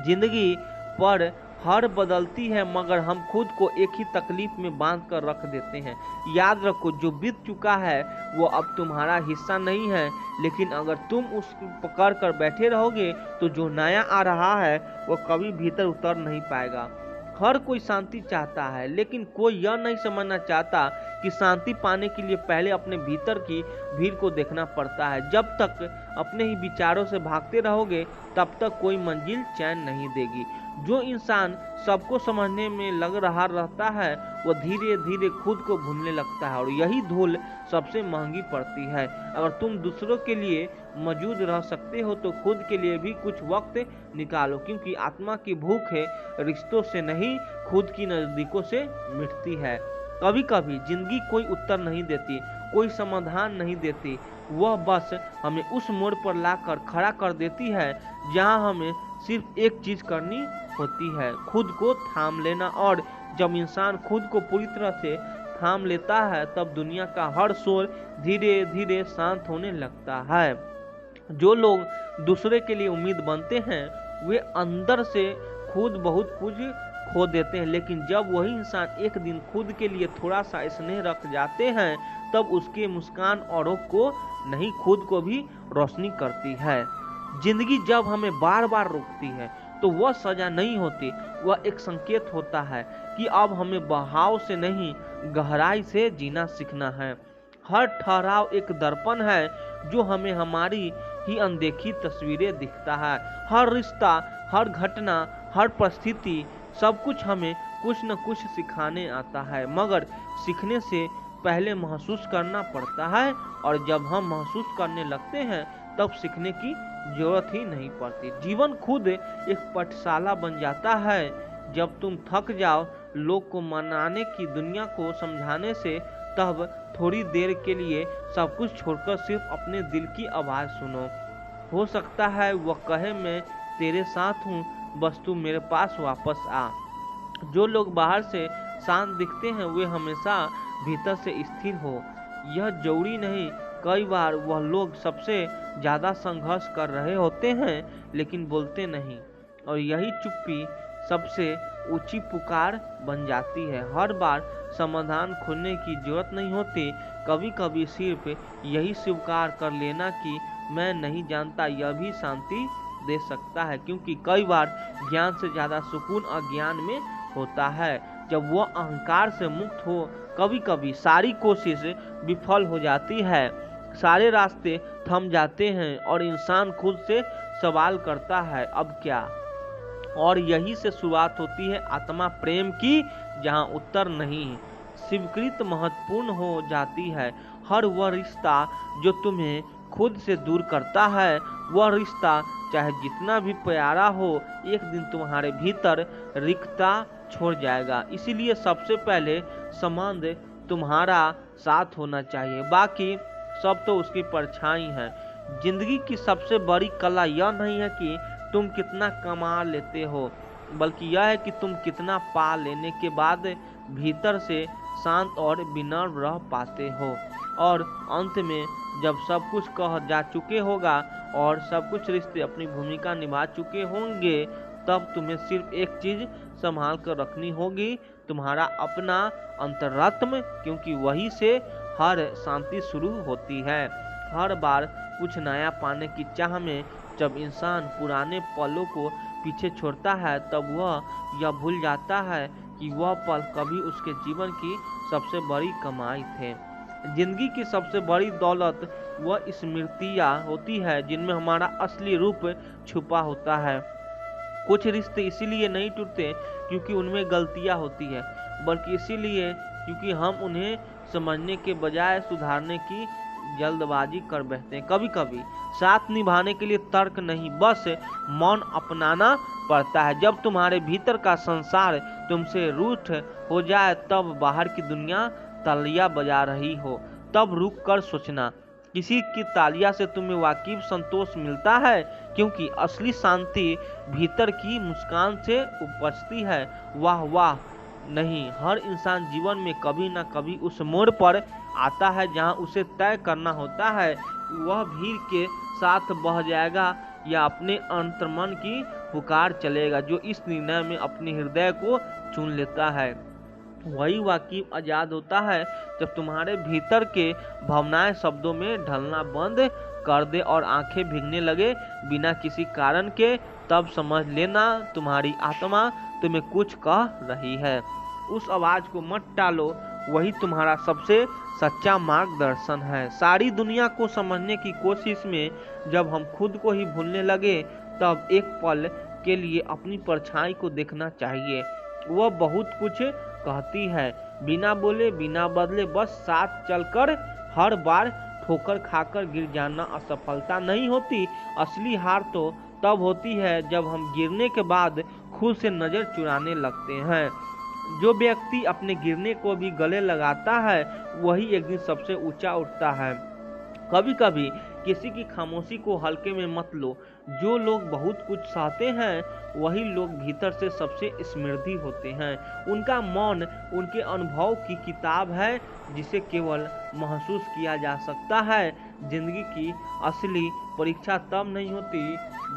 जिंदगी पर हर बदलती है, मगर हम खुद को एक ही तकलीफ में बांध कर रख देते हैं। याद रखो, जो बीत चुका है वो अब तुम्हारा हिस्सा नहीं है, लेकिन अगर तुम उसको पकड़ कर बैठे रहोगे तो जो नया आ रहा है वो कभी भीतर उतर नहीं पाएगा। हर कोई शांति चाहता है, लेकिन कोई यह नहीं समझना चाहता कि शांति पाने के लिए पहले अपने भीतर की भीड़ को देखना पड़ता है। जब तक अपने ही विचारों से भागते रहोगे तब तक कोई मंजिल चैन नहीं देगी। जो इंसान सबको समझने में लग रहा रहता है वो धीरे धीरे खुद को भूलने लगता है, और यही धूल सबसे महंगी पड़ती है। अगर तुम दूसरों के लिए मौजूद रह सकते हो तो खुद के लिए भी कुछ वक्त निकालो, क्योंकि आत्मा की भूख है रिश्तों से नहीं, खुद की नजदीकों से मिटती है। कभी कभी जिंदगी कोई उत्तर नहीं देती, कोई समाधान नहीं देती, वह बस हमें उस मोड़ पर लाकर खड़ा कर देती है जहां हमें सिर्फ एक चीज करनी होती है, खुद को थाम लेना। और जब इंसान खुद को पूरी तरह से थाम लेता है तब दुनिया का हर शोर धीरे धीरे शांत होने लगता है। जो लोग दूसरे के लिए उम्मीद बनते हैं वे अंदर से खुद बहुत कुछ खो देते हैं, लेकिन जब वही इंसान एक दिन खुद के लिए थोड़ा सा स्नेह रख जाते हैं तब उसके मुस्कान औरों को नहीं, खुद को भी रोशनी करती है। जिंदगी जब हमें बार बार रोकती है तो वह सजा नहीं होती, वह एक संकेत होता है कि अब हमें बहाव से नहीं गहराई से जीना सीखना है। हर ठहराव एक दर्पण है जो हमें हमारी ही अनदेखी तस्वीरें दिखता है। हर रिश्ता, हर घटना, हर परिस्थिति, सब कुछ हमें कुछ न कुछ सिखाने आता है, मगर सीखने से पहले महसूस करना पड़ता है, और जब हम महसूस करने लगते हैं तब सीखने की जरूरत ही नहीं पड़ती। जीवन खुद एक पाठशाला बन जाता है। जब तुम थक जाओ लोग को मनाने की, दुनिया को समझाने से, तब थोड़ी देर के लिए सब कुछ छोड़कर सिर्फ अपने दिल की आवाज़ सुनो। हो सकता है वह कहे मैं तेरे साथ हूँ, बस तू मेरे पास वापस आ। जो लोग बाहर से शांत दिखते हैं वे हमेशा भीतर से स्थिर हो, यह जरूरी नहीं। कई बार वह लोग सबसे ज़्यादा संघर्ष कर रहे होते हैं लेकिन बोलते नहीं, और यही चुप्पी सबसे ऊंची पुकार बन जाती है। हर बार समाधान खोजने की जरूरत नहीं होती, कभी कभी सिर्फ यही स्वीकार कर लेना कि मैं नहीं जानता, यह भी शांति दे सकता है, क्योंकि कई बार ज्ञान से ज़्यादा सुकून अज्ञान में होता है। जब वह अहंकार से मुक्त हो, कभी कभी सारी कोशिश विफल हो जाती है, सारे रास्ते थम जाते हैं और इंसान खुद से सवाल करता है अब क्या। और यही से शुरुआत होती है आत्मा प्रेम की, जहां उत्तर नहीं स्वीकृत महत्वपूर्ण हो जाती है। हर वह रिश्ता जो तुम्हें खुद से दूर करता है, वह रिश्ता चाहे जितना भी प्यारा हो, एक दिन तुम्हारे भीतर रिक्तता छोड़ जाएगा। इसीलिए सबसे पहले संबंध तुम्हारा साथ होना चाहिए, बाकी सब तो उसकी परछाई है। जिंदगी की सबसे बड़ी कला यह नहीं है कि तुम कितना कमा लेते हो, बल्कि यह है कि तुम कितना पा लेने के बाद भीतर से शांत और विनम्र रह पाते हो। और अंत में जब सब कुछ कह जा चुके होगा और सब कुछ रिश्ते अपनी भूमिका निभा चुके होंगे, तब तुम्हें सिर्फ एक चीज संभाल कर रखनी होगी, तुम्हारा अपना अंतरात्म, क्योंकि वही से हर शांति शुरू होती है। हर बार कुछ नया पाने की चाह में जब इंसान पुराने पलों को पीछे छोड़ता है तब वह यह भूल जाता है कि वह पल कभी उसके जीवन की सबसे बड़ी कमाई थे। जिंदगी की सबसे बड़ी दौलत वह स्मृतियाँ होती है जिनमें हमारा असली रूप छुपा होता है। कुछ रिश्ते इसीलिए नहीं टूटते क्योंकि उनमें गलतियाँ होती है, बल्कि इसीलिए क्योंकि हम उन्हें समझने के बजाय सुधारने की जल्दबाजी कर बैठते हैं। कभी कभी साथ निभाने के लिए तर्क नहीं, बस मौन अपनाना पड़ता है। जब तुम्हारे भीतर का संसार तुमसे रूठ हो जाए, तब बाहर की दुनिया तालियां बजा रही हो, तब रुक कर सोचना, किसी की तालियां से तुम्हें वाकिफ संतोष मिलता है, क्योंकि असली शांति भीतर की मुस्कान से उपजती है। वाह वाह, नहीं, हर इंसान जीवन में कभी ना कभी उस मोड़ पर आता है जहां उसे तय करना होता है वह भीड़ के साथ बह जाएगा या अपने अंतर्मन की पुकार चलेगा। जो इस निर्णय में अपने हृदय को चुन लेता है वही वाकई आजाद होता है। जब तुम्हारे भीतर के भावनाएं शब्दों में ढलना बंद कर दे और आंखें भीगने लगे बिना किसी कारण के, तब समझ लेना तुम्हारी आत्मा तुम्हें कुछ कह रही है। उस आवाज को मत टालो, वही तुम्हारा सबसे सच्चा मार्गदर्शन है। सारी दुनिया को समझने की कोशिश में जब हम खुद को ही भूलने लगे तब एक पल के लिए अपनी परछाई को देखना चाहिए। वह बहुत कुछ कहती है, बिना बोले बिना बदले, बस साथ चलकर। हर बार ठोकर खाकर गिर जाना असफलता नहीं होती। असली हार तो तब होती है जब हम गिरने के बाद खुद से नजर चुराने लगते हैं। जो व्यक्ति अपने गिरने को भी गले लगाता है वही एक दिन सबसे ऊंचा उठता है। कभी कभी किसी की खामोशी को हल्के में मत लो। जो लोग बहुत कुछ सहते हैं वही लोग भीतर से सबसे समृद्धि होते हैं। उनका मौन उनके अनुभव की किताब है जिसे केवल महसूस किया जा सकता है। जिंदगी की असली परीक्षा तब नहीं होती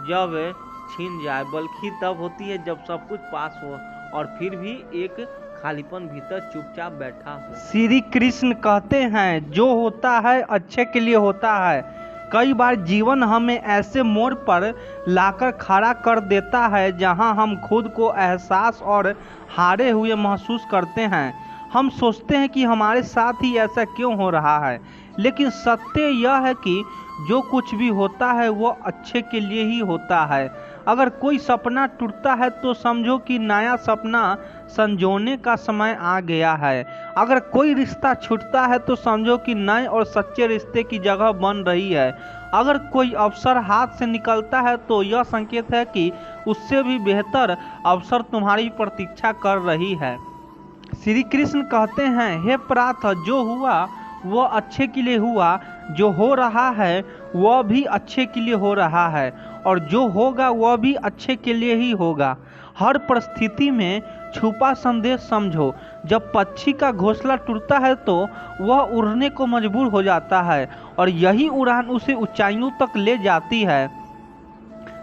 जब छीन जाए, बल्कि तब होती है जब सब कुछ पास हो और फिर भी एक खालीपन भीतर चुपचाप बैठा हो। श्री कृष्ण कहते हैं जो होता है अच्छे के लिए होता है। कई बार जीवन हमें ऐसे मोड़ पर लाकर खड़ा कर देता है जहां हम खुद को एहसास और हारे हुए महसूस करते हैं। हम सोचते हैं कि हमारे साथ ही ऐसा क्यों हो रहा है, लेकिन सत्य यह है कि जो कुछ भी होता है वो अच्छे के लिए ही होता है। अगर कोई सपना टूटता है तो समझो कि नया सपना संजोने का समय आ गया है। अगर कोई रिश्ता छूटता है तो समझो कि नए और सच्चे रिश्ते की जगह बन रही है। अगर कोई अवसर हाथ से निकलता है तो यह संकेत है कि उससे भी बेहतर अवसर तुम्हारी प्रतीक्षा कर रही है। श्री कृष्ण कहते हैं, हे प्रार्थ, जो हुआ वह अच्छे के लिए हुआ, जो हो रहा है वह भी अच्छे के लिए हो रहा है, और जो होगा वह भी अच्छे के लिए ही होगा। हर परिस्थिति में छुपा संदेश समझो। जब पक्षी का घोंसला टूटता है तो वह उड़ने को मजबूर हो जाता है और यही उड़ान उसे ऊंचाइयों तक ले जाती है।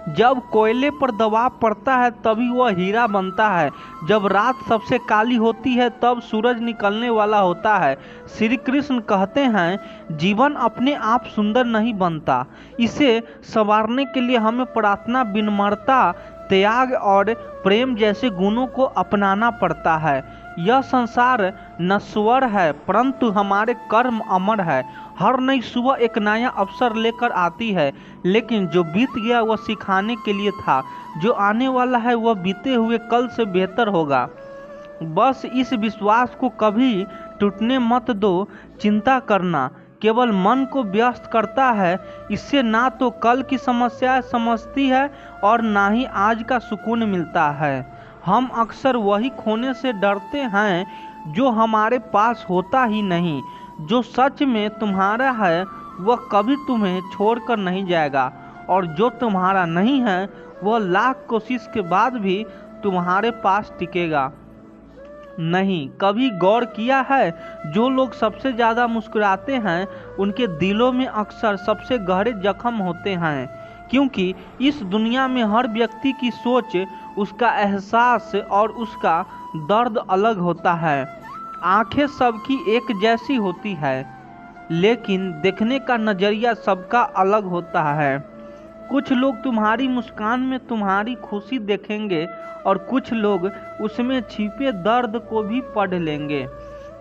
जब कोयले पर दबाव पड़ता है तभी वह हीरा बनता है। जब रात सबसे काली होती है तब सूरज निकलने वाला होता है। श्री कृष्ण कहते हैं, जीवन अपने आप सुंदर नहीं बनता, इसे संवारने के लिए हमें प्रार्थना, विनम्रता, त्याग और प्रेम जैसे गुणों को अपनाना पड़ता है। यह संसार नश्वर है परंतु हमारे कर्म अमर है। हर नई सुबह एक नया अवसर लेकर आती है, लेकिन जो बीत गया वह सिखाने के लिए था। जो आने वाला है वह बीते हुए कल से बेहतर होगा। बस इस विश्वास को कभी टूटने मत दो। चिंता करना केवल मन को व्यस्त करता है। इससे ना तो कल की समस्या समझती है और ना ही आज का सुकून मिलता है। हम अक्सर वही खोने से डरते हैं जो हमारे पास होता ही नहीं। जो सच में तुम्हारा है वह कभी तुम्हें छोड़कर नहीं जाएगा, और जो तुम्हारा नहीं है वह लाख कोशिश के बाद भी तुम्हारे पास टिकेगा नहीं। कभी गौर किया है, जो लोग सबसे ज़्यादा मुस्कुराते हैं उनके दिलों में अक्सर सबसे गहरे जख्म होते हैं, क्योंकि इस दुनिया में हर व्यक्ति की सोच, उसका एहसास और उसका दर्द अलग होता है। आंखें सबकी एक जैसी होती है, लेकिन देखने का नज़रिया सबका अलग होता है। कुछ लोग तुम्हारी मुस्कान में तुम्हारी खुशी देखेंगे और कुछ लोग उसमें छिपे दर्द को भी पढ़ लेंगे।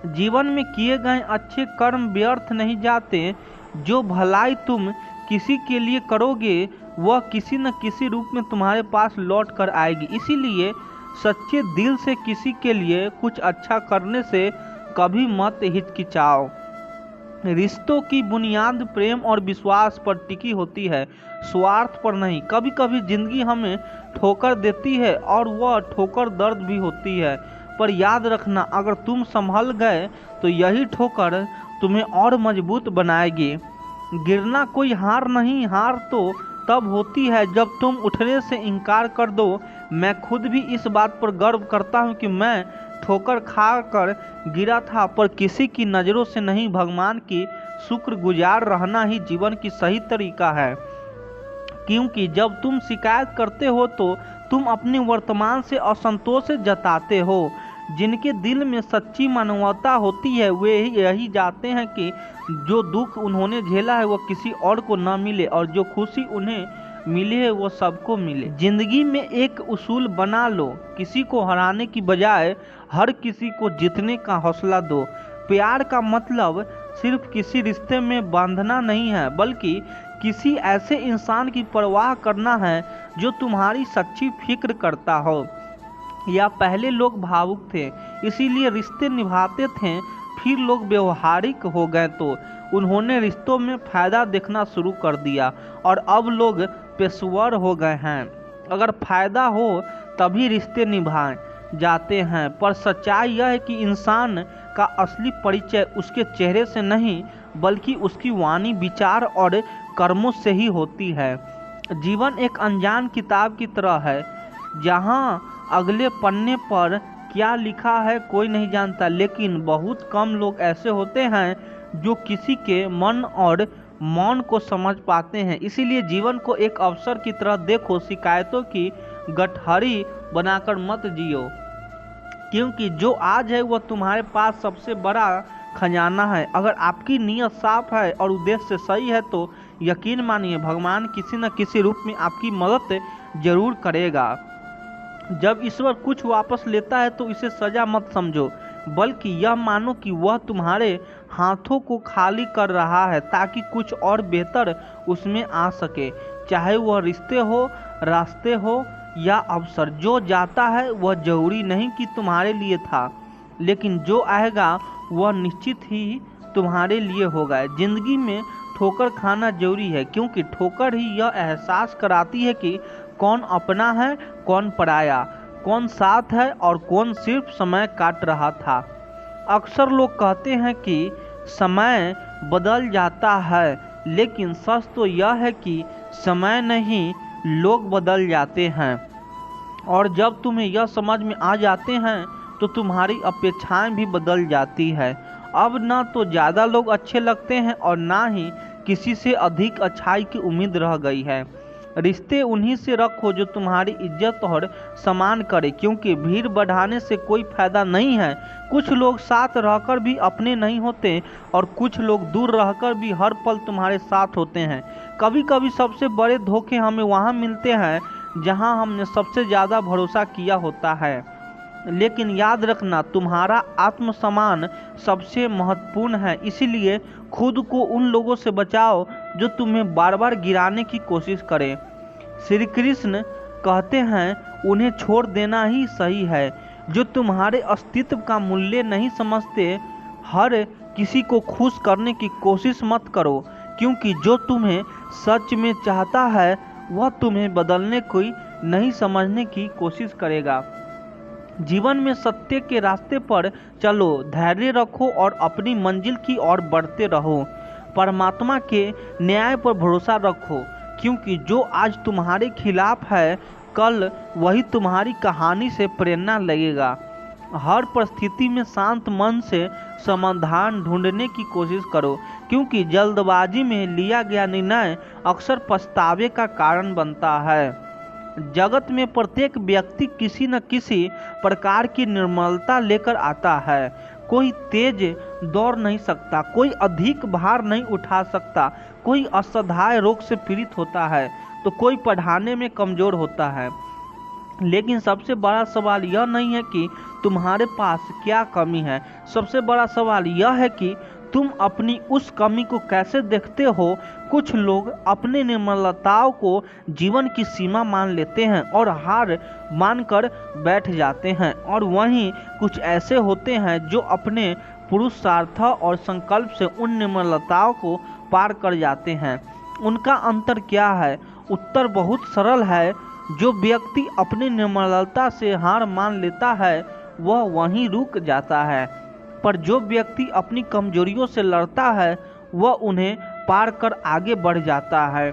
जीवन में किए गए अच्छे कर्म व्यर्थ नहीं जाते। जो भलाई तुम किसी के लिए करोगे वह किसी न किसी रूप में तुम्हारे पास लौट कर आएगी। इसीलिए सच्चे दिल से किसी के लिए कुछ अच्छा करने से कभी मत हिचकिचाओ। रिश्तों की बुनियाद प्रेम और विश्वास पर टिकी होती है, स्वार्थ पर नहीं। कभी कभी जिंदगी हमें ठोकर देती है और वह ठोकर दर्द भी होती है, पर याद रखना, अगर तुम संभल गए तो यही ठोकर तुम्हें और मजबूत बनाएगी। गिरना कोई हार नहीं, हार तो तब होती है जब तुम उठने से इनकार कर दो। मैं खुद भी इस बात पर गर्व करता हूँ कि मैं ठोकर खाकर गिरा था, पर किसी की नज़रों से नहीं। भगवान की शुक्रगुजार रहना ही जीवन की सही तरीका है, क्योंकि जब तुम शिकायत करते हो तो तुम अपने वर्तमान से असंतोष जताते हो। जिनके दिल में सच्ची मानवता होती है वे यही चाहते हैं कि जो दुख उन्होंने झेला है वह किसी और को न मिले, और जो खुशी उन्हें मिले है वो सबको मिले। जिंदगी में एक उसूल बना लो, किसी को हराने की बजाय हर किसी को जीतने का हौसला दो। प्यार का मतलब सिर्फ किसी रिश्ते में बांधना नहीं है, बल्कि किसी ऐसे इंसान की परवाह करना है जो तुम्हारी सच्ची फिक्र करता हो। या पहले लोग भावुक थे इसीलिए रिश्ते निभाते थे, फिर लोग व्यवहारिक हो गए तो उन्होंने रिश्तों में फायदा देखना शुरू कर दिया, और अब लोग पेशेवर हो गए हैं। अगर फायदा हो तभी रिश्ते निभाए जाते हैं, पर सच्चाई यह है कि इंसान का असली परिचय उसके चेहरे से नहीं बल्कि उसकी वाणी, विचार और कर्मों से ही होती है। जीवन एक अनजान किताब की तरह है, जहाँ अगले पन्ने पर क्या लिखा है कोई नहीं जानता, लेकिन बहुत कम लोग ऐसे होते हैं जो किसी के मन और मौन को समझ पाते हैं। इसीलिए जीवन को एक अवसर की तरह देखो, शिकायतों की गठरी बनाकर मत जियो, क्योंकि जो आज है वह तुम्हारे पास सबसे बड़ा खजाना है। अगर आपकी नीयत साफ है और उद्देश्य सही है तो यकीन मानिए भगवान किसी न किसी रूप में आपकी मदद जरूर करेगा। जब ईश्वर कुछ वापस लेता है तो इसे सजा मत समझो, बल्कि यह मानो कि वह तुम्हारे हाथों को खाली कर रहा है ताकि कुछ और बेहतर उसमें आ सके। चाहे वह रिश्ते हो, रास्ते हो या अवसर, जो जाता है वह जरूरी नहीं कि तुम्हारे लिए था, लेकिन जो आएगा वह निश्चित ही तुम्हारे लिए होगा। जिंदगी में ठोकर खाना जरूरी है, क्योंकि ठोकर ही यह एहसास कराती है कि कौन अपना है, कौन पराया, कौन साथ है और कौन सिर्फ समय काट रहा था। अक्सर लोग कहते हैं कि समय बदल जाता है, लेकिन सच तो यह है कि समय नहीं, लोग बदल जाते हैं। और जब तुम्हें यह समझ में आ जाते हैं तो तुम्हारी अपेक्षाएं भी बदल जाती है। अब ना तो ज़्यादा लोग अच्छे लगते हैं और ना ही किसी से अधिक अच्छाई की उम्मीद रह गई है। रिश्ते उन्हीं से रखो जो तुम्हारी इज्जत और सम्मान करे, क्योंकि भीड़ बढ़ाने से कोई फायदा नहीं है। कुछ लोग साथ रहकर भी अपने नहीं होते और कुछ लोग दूर रहकर भी हर पल तुम्हारे साथ होते हैं। कभी कभी सबसे बड़े धोखे हमें वहाँ मिलते हैं जहाँ हमने सबसे ज़्यादा भरोसा किया होता है। लेकिन याद रखना, तुम्हारा आत्मसम्मान सबसे महत्वपूर्ण है, इसीलिए खुद को उन लोगों से बचाओ जो तुम्हें बार बार गिराने की कोशिश करें। श्री कृष्ण कहते हैं उन्हें छोड़ देना ही सही है। जो तुम्हारे अस्तित्व का मूल्य नहीं समझते, हर किसी को खुश करने की कोशिश मत करो, क्योंकि जो तुम्हें सच में चाहता है वह तुम्हें बदलने की नहीं समझने की कोशिश करेगा। जीवन में सत्य के रास्ते पर चलो, धैर्य रखो और अपनी मंजिल की ओर बढ़ते रहो। परमात्मा के न्याय पर भरोसा रखो, क्योंकि जो आज तुम्हारे खिलाफ है कल वही तुम्हारी कहानी से प्रेरणा लगेगा। हर परिस्थिति में शांत मन से समाधान ढूंढने की कोशिश करो, क्योंकि जल्दबाजी में लिया गया निर्णय अक्सर पछतावे का कारण बनता है। जगत में प्रत्येक व्यक्ति किसी न किसी प्रकार की निर्मलता लेकर आता है। कोई तेज दौड़ नहीं सकता, कोई अधिक भार नहीं उठा सकता, कोई असाध्य रोग से पीड़ित होता है तो कोई पढ़ाने में कमजोर होता है। लेकिन सबसे बड़ा सवाल यह नहीं है कि तुम्हारे पास क्या कमी है, सबसे बड़ा सवाल यह है कि तुम अपनी उस कमी को कैसे देखते हो। कुछ लोग अपने निर्मलताओं को जीवन की सीमा मान लेते हैं और हार मानकर बैठ जाते हैं, और वहीं कुछ ऐसे होते हैं जो अपने पुरुषार्थ और संकल्प से उन निर्मलताओं को पार कर जाते हैं। उनका अंतर क्या है? उत्तर बहुत सरल है। जो व्यक्ति अपनी निर्मलता से हार मान लेता है वह वहीं रुक जाता है, पर जो व्यक्ति अपनी कमजोरियों से लड़ता है वह उन्हें पार कर आगे बढ़ जाता है।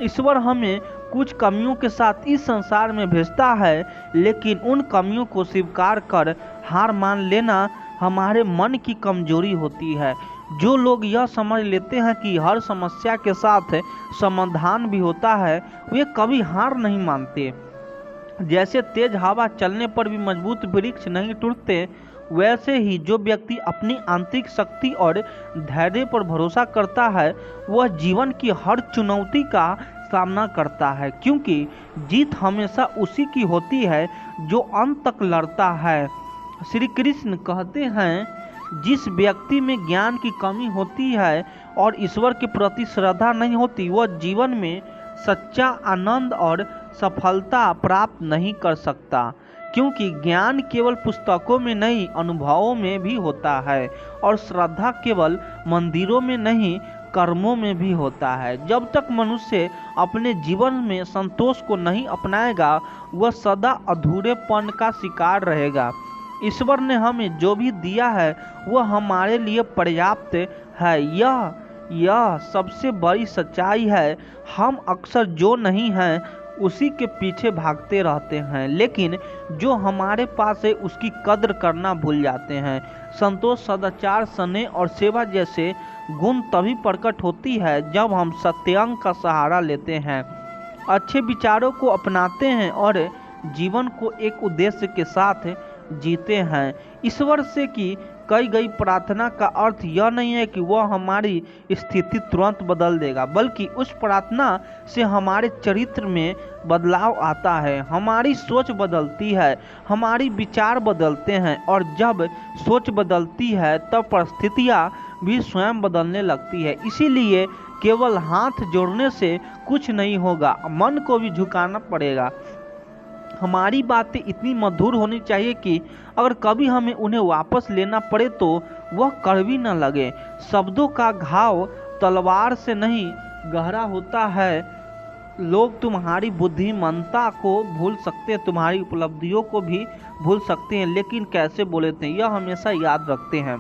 ईश्वर हमें कुछ कमियों के साथ इस संसार में भेजता है, लेकिन उन कमियों को स्वीकार कर हार मान लेना हमारे मन की कमजोरी होती है। जो लोग यह समझ लेते हैं कि हर समस्या के साथ समाधान भी होता है, वे कभी हार नहीं मानते। जैसे तेज हवा चलने पर भी मजबूत वृक्ष नहीं टूटते, वैसे ही जो व्यक्ति अपनी आंतरिक शक्ति और धैर्य पर भरोसा करता है, वह जीवन की हर चुनौती का सामना करता है, क्योंकि जीत हमेशा उसी की होती है जो अंत तक लड़ता है। श्री कृष्ण कहते हैं, जिस व्यक्ति में ज्ञान की कमी होती है और ईश्वर के प्रति श्रद्धा नहीं होती, वह जीवन में सच्चा आनंद और सफलता प्राप्त नहीं कर सकता, क्योंकि ज्ञान केवल पुस्तकों में नहीं, अनुभवों में भी होता है, और श्रद्धा केवल मंदिरों में नहीं, कर्मों में भी होता है। जब तक मनुष्य अपने जीवन में संतोष को नहीं अपनाएगा, वह सदा अधूरेपन का शिकार रहेगा। ईश्वर ने हमें जो भी दिया है वह हमारे लिए पर्याप्त है, यह सबसे बड़ी सच्चाई है। हम अक्सर जो नहीं हैं उसी के पीछे भागते रहते हैं, लेकिन जो हमारे पास है उसकी कद्र करना भूल जाते हैं। संतोष, सदाचार, स्नेह और सेवा जैसे गुण तभी प्रकट होती है जब हम सत्यांग का सहारा लेते हैं, अच्छे विचारों को अपनाते हैं और जीवन को एक उद्देश्य के साथ जीते हैं। ईश्वर से की गई प्रार्थना का अर्थ यह नहीं है कि वह हमारी स्थिति तुरंत बदल देगा, बल्कि उस प्रार्थना से हमारे चरित्र में बदलाव आता है, हमारी सोच बदलती है, हमारी विचार बदलते हैं, और जब सोच बदलती है तब परिस्थितियाँ भी स्वयं बदलने लगती है। इसीलिए केवल हाथ जोड़ने से कुछ नहीं होगा, मन को भी झुकाना पड़ेगा। हमारी बातें इतनी मधुर होनी चाहिए कि अगर कभी हमें उन्हें वापस लेना पड़े तो वह कड़वी न लगे। शब्दों का घाव तलवार से नहीं गहरा होता है। लोग तुम्हारी बुद्धिमत्ता को भूल सकते हैं, तुम्हारी उपलब्धियों को भी भूल सकते हैं, लेकिन कैसे बोले थे यह हमेशा याद रखते हैं।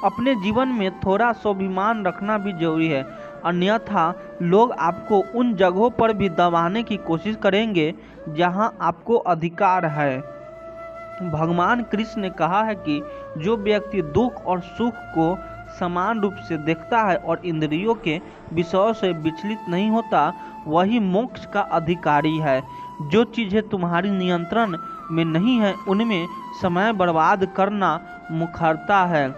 अपने जीवन में थोड़ा स्वाभिमान रखना भी जरूरी है, अन्यथा लोग आपको उन जगहों पर भी दबाने की कोशिश करेंगे जहां आपको अधिकार है। भगवान कृष्ण ने कहा है कि जो व्यक्ति दुख और सुख को समान रूप से देखता है और इंद्रियों के विषयों से विचलित नहीं होता, वही मोक्ष का अधिकारी है। जो चीज़ें तुम्हारी नियंत्रण में नहीं है उनमें समय बर्बाद करना मूर्खता है।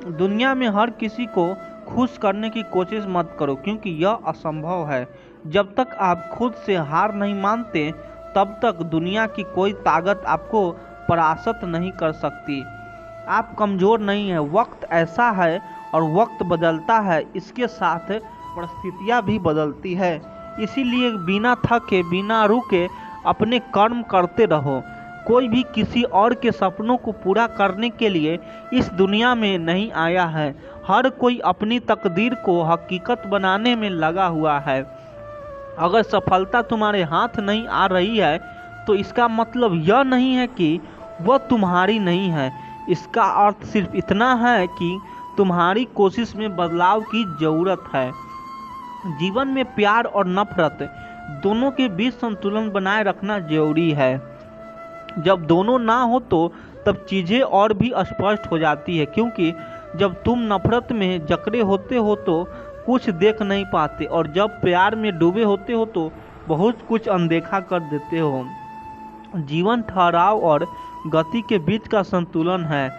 दुनिया में हर किसी को खुश करने की कोशिश मत करो, क्योंकि यह असंभव है। जब तक आप खुद से हार नहीं मानते, तब तक दुनिया की कोई ताकत आपको परास्त नहीं कर सकती। आप कमज़ोर नहीं हैं, वक्त ऐसा है और वक्त बदलता है, इसके साथ परिस्थितियाँ भी बदलती है। इसीलिए बिना थके, बिना रुके अपने कर्म करते रहो। कोई भी किसी और के सपनों को पूरा करने के लिए इस दुनिया में नहीं आया है। हर कोई अपनी तकदीर को हकीकत बनाने में लगा हुआ है। अगर सफलता तुम्हारे हाथ नहीं आ रही है तो इसका मतलब यह नहीं है कि वह तुम्हारी नहीं है। इसका अर्थ सिर्फ इतना है कि तुम्हारी कोशिश में बदलाव की ज़रूरत है। जीवन में प्यार और नफरत दोनों के बीच संतुलन बनाए रखना जरूरी है। जब दोनों ना हो तो तब चीज़ें और भी स्पष्ट हो जाती है, क्योंकि जब तुम नफरत में जकड़े होते हो तो कुछ देख नहीं पाते, और जब प्यार में डूबे होते हो तो बहुत कुछ अनदेखा कर देते हो। जीवन ठहराव और गति के बीच का संतुलन है।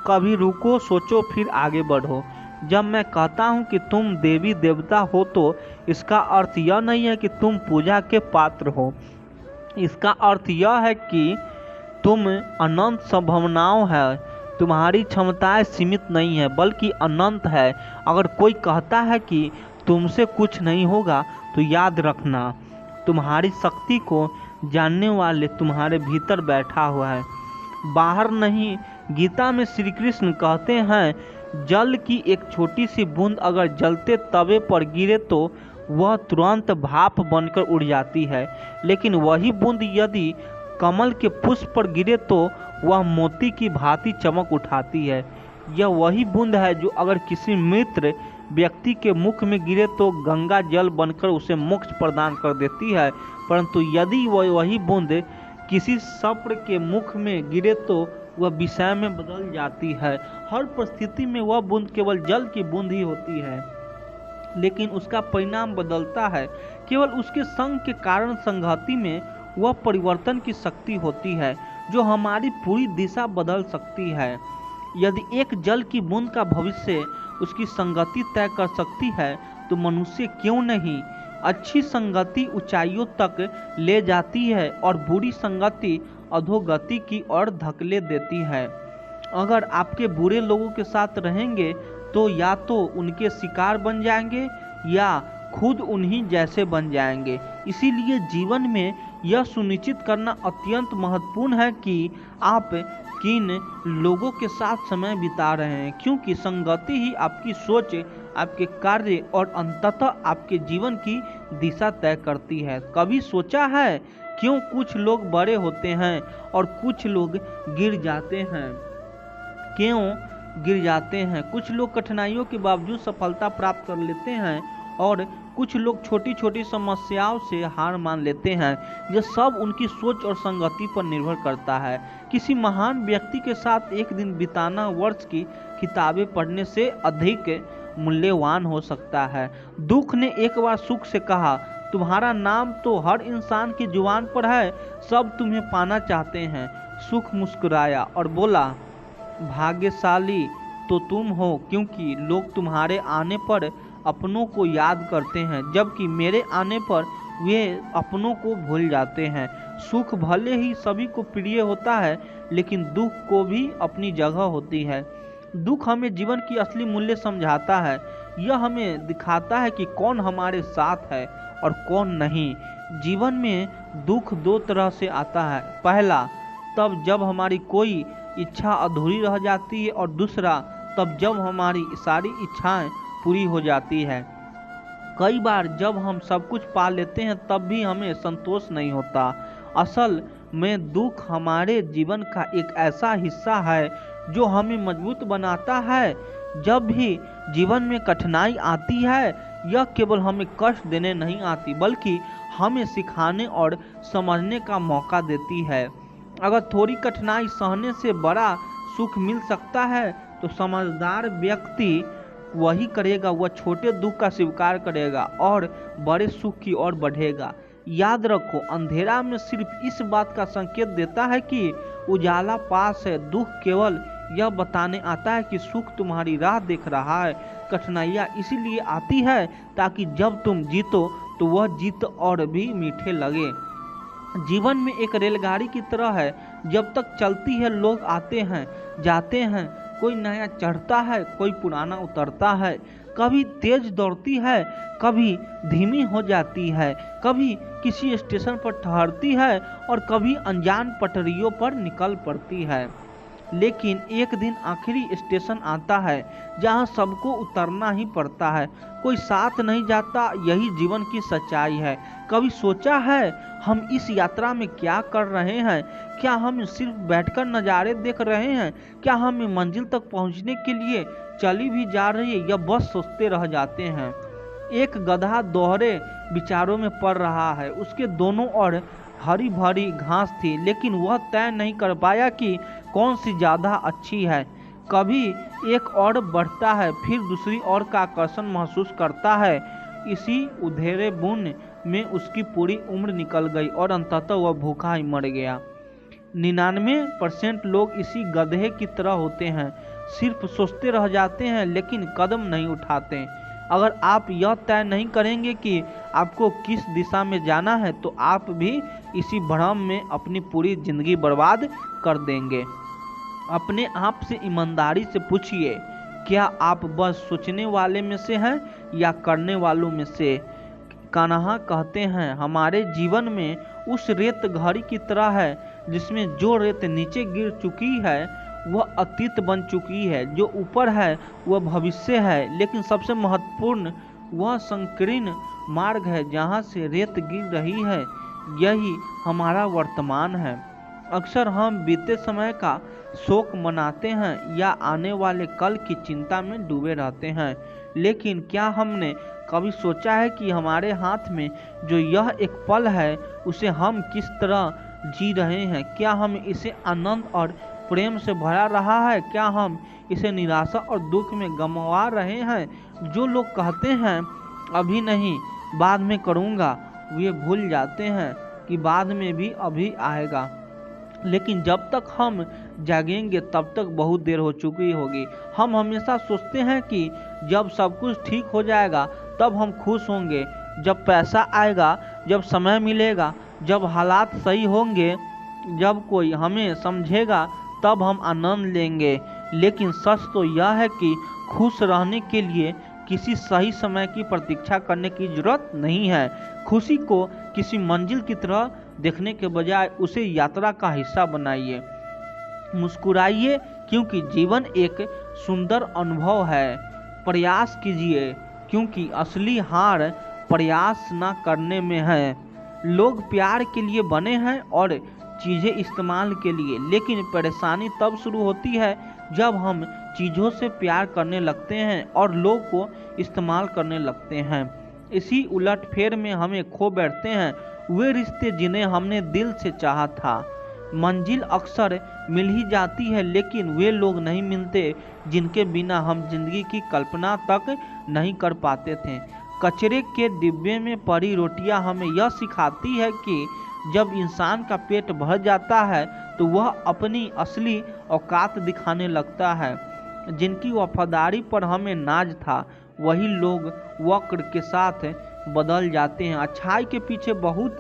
कभी रुको, सोचो, फिर आगे बढ़ो। जब मैं कहता हूँ कि तुम देवी देवता हो तो इसका अर्थ यह नहीं है कि तुम पूजा के पात्र हो। इसका अर्थ यह है कि तुम अनंत संभावनाओं है। तुम्हारी क्षमताएं सीमित नहीं है बल्कि अनंत है। अगर कोई कहता है कि तुमसे कुछ नहीं होगा तो याद रखना, तुम्हारी शक्ति को जानने वाले तुम्हारे भीतर बैठा हुआ है, बाहर नहीं। गीता में श्री कृष्ण कहते हैं, जल की एक छोटी सी बूंद अगर जलते तवे पर गिरे तो वह तुरंत भाप बनकर उड़ जाती है, लेकिन वही बूंद यदि कमल के पुष्प पर गिरे तो वह मोती की भांति चमक उठाती है। यह वही बूंद है जो अगर किसी मित्र व्यक्ति के मुख में गिरे तो गंगा जल बनकर उसे मोक्ष प्रदान कर देती है, परंतु यदि वही बूंद किसी सप्र के मुख में गिरे तो वह विषय में बदल जाती है। हर परिस्थिति में वह बूंद केवल जल की बूंद ही होती है, लेकिन उसका परिणाम बदलता है। केवल उसके संग के कारण संगति में वह परिवर्तन की शक्ति होती है जो हमारी पूरी दिशा बदल सकती है। यदि एक जल की बूंद का भविष्य उसकी संगति तय कर सकती है तो मनुष्य क्यों नहीं। अच्छी संगति ऊंचाइयों तक ले जाती है और बुरी संगति अधोगति की ओर धकेले देती है। अगर आपके बुरे लोगों के साथ रहेंगे तो या तो उनके शिकार बन जाएंगे या खुद उन्हीं जैसे बन जाएंगे। इसीलिए जीवन में यह सुनिश्चित करना अत्यंत महत्वपूर्ण है कि आप किन लोगों के साथ समय बिता रहे हैं, क्योंकि संगति ही आपकी सोच, आपके कार्य और अंततः आपके जीवन की दिशा तय करती है। कभी सोचा है क्यों कुछ लोग बड़े होते हैं और कुछ लोग गिर जाते हैं? क्यों गिर जाते हैं? कुछ लोग कठिनाइयों के बावजूद सफलता प्राप्त कर लेते हैं और कुछ लोग छोटी छोटी समस्याओं से हार मान लेते हैं। यह सब उनकी सोच और संगति पर निर्भर करता है। किसी महान व्यक्ति के साथ एक दिन बिताना वर्ष की किताबें पढ़ने से अधिक मूल्यवान हो सकता है। दुख ने एक बार सुख से कहा, तुम्हारा नाम तो हर इंसान की जुबान पर है, सब तुम्हें पाना चाहते हैं। सुख मुस्कुराया और बोला, भाग्यशाली तो तुम हो, क्योंकि लोग तुम्हारे आने पर अपनों को याद करते हैं, जबकि मेरे आने पर वे अपनों को भूल जाते हैं। सुख भले ही सभी को प्रिय होता है, लेकिन दुख को भी अपनी जगह होती है। दुख हमें जीवन की असली मूल्य समझाता है। यह हमें दिखाता है कि कौन हमारे साथ है और कौन नहीं। जीवन में दुख दो तरह से आता है। पहला, तब जब हमारी कोई इच्छा अधूरी रह जाती है, और दूसरा तब जब हमारी सारी इच्छाएं पूरी हो जाती है। कई बार जब हम सब कुछ पा लेते हैं तब भी हमें संतोष नहीं होता। असल में दुख हमारे जीवन का एक ऐसा हिस्सा है जो हमें मजबूत बनाता है। जब भी जीवन में कठिनाई आती है, यह केवल हमें कष्ट देने नहीं आती, बल्कि हमें सिखाने और समझने का मौका देती है। अगर थोड़ी कठिनाई सहने से बड़ा सुख मिल सकता है तो समझदार व्यक्ति वही करेगा। वह छोटे दुख का स्वीकार करेगा और बड़े सुख की ओर बढ़ेगा। याद रखो, अंधेरा में सिर्फ इस बात का संकेत देता है कि उजाला पास है। दुख केवल यह बताने आता है कि सुख तुम्हारी राह देख रहा है। कठिनाइयाँ इसीलिए आती है ताकि जब तुम जीतो तो वह जीत और भी मीठे लगे। जीवन में एक रेलगाड़ी की तरह है, जब तक चलती है लोग आते हैं जाते हैं, कोई नया चढ़ता है, कोई पुराना उतरता है। कभी तेज दौड़ती है, कभी धीमी हो जाती है, कभी किसी स्टेशन पर ठहरती है और कभी अनजान पटरियों पर निकल पड़ती है। लेकिन एक दिन आखिरी स्टेशन आता है जहां सबको उतरना ही पड़ता है। कोई साथ नहीं जाता, यही जीवन की सच्चाई है। कभी सोचा है हम इस यात्रा में क्या कर रहे हैं? क्या हम सिर्फ बैठकर नज़ारे देख रहे हैं? क्या हम मंजिल तक पहुंचने के लिए चली भी जा रही है, या बस सोचते रह जाते हैं? एक गधा दोहरे विचारों में पड़ रहा है। उसके दोनों ओर हरी भरी घास थी, लेकिन वह तय नहीं कर पाया कि कौन सी ज़्यादा अच्छी है। कभी एक और बढ़ता है, फिर दूसरी ओर का आकर्षण महसूस करता है। इसी उधेरे बुन में उसकी पूरी उम्र निकल गई और अंततः वह भूखा ही मर गया। 99% लोग इसी गधे की तरह होते हैं, सिर्फ सोचते रह जाते हैं लेकिन कदम नहीं उठाते। अगर आप यह तय नहीं करेंगे कि आपको किस दिशा में जाना है तो आप भी इसी भ्रम में अपनी पूरी जिंदगी बर्बाद कर देंगे। अपने आप से ईमानदारी से पूछिए, क्या आप बस सोचने वाले में से हैं या करने वालों में से? कान्हा कहते हैं, हमारे जीवन में उस रेत घड़ी की तरह है जिसमें जो रेत नीचे गिर चुकी है वह अतीत बन चुकी है, जो ऊपर है वह भविष्य है, लेकिन सबसे महत्वपूर्ण वह संकीर्ण मार्ग है जहाँ से रेत गिर रही है। यही हमारा वर्तमान है। अक्सर हम बीते समय का शोक मनाते हैं या आने वाले कल की चिंता में डूबे रहते हैं। लेकिन क्या हमने कभी सोचा है कि हमारे हाथ में जो यह एक पल है उसे हम किस तरह जी रहे हैं? क्या हम इसे आनंद और प्रेम से भरा रहा है? क्या हम इसे निराशा और दुख में गंवा रहे हैं? जो लोग कहते हैं अभी नहीं, बाद में करूँगा, वे भूल जाते हैं कि बाद में भी अभी आएगा। लेकिन जब तक हम जागेंगे तब तक बहुत देर हो चुकी होगी। हम हमेशा सोचते हैं कि जब सब कुछ ठीक हो जाएगा तब हम खुश होंगे, जब पैसा आएगा, जब समय मिलेगा, जब हालात सही होंगे, जब कोई हमें समझेगा तब हम आनंद लेंगे। लेकिन सच तो यह है कि खुश रहने के लिए किसी सही समय की प्रतीक्षा करने की जरूरत नहीं है। खुशी को किसी मंजिल की तरह देखने के बजाय उसे यात्रा का हिस्सा बनाइए। मुस्कुराइए क्योंकि जीवन एक सुंदर अनुभव है। प्रयास कीजिए क्योंकि असली हार प्रयास न करने में है। लोग प्यार के लिए बने हैं और चीज़ें इस्तेमाल के लिए, लेकिन परेशानी तब शुरू होती है जब हम चीज़ों से प्यार करने लगते हैं और लोग को इस्तेमाल करने लगते हैं। इसी उलटफेर में हमें खो बैठते हैं वे रिश्ते जिन्हें हमने दिल से चाहा था। मंजिल अक्सर मिल ही जाती है, लेकिन वे लोग नहीं मिलते जिनके बिना हम जिंदगी की कल्पना तक नहीं कर पाते थे। कचरे के डिब्बे में पड़ी रोटियां हमें यह सिखाती है कि जब इंसान का पेट भर जाता है तो वह अपनी असली औकात दिखाने लगता है। जिनकी वफादारी पर हमें नाज था वही लोग वक्र के साथ बदल जाते हैं। अच्छाई के पीछे बहुत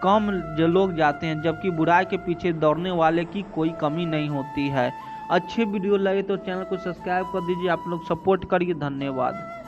कम लोग जाते हैं, जबकि बुराई के पीछे दौड़ने वाले की कोई कमी नहीं होती है। अच्छे वीडियो लगे तो चैनल को सब्सक्राइब कर दीजिए। आप लोग सपोर्ट करिए। धन्यवाद।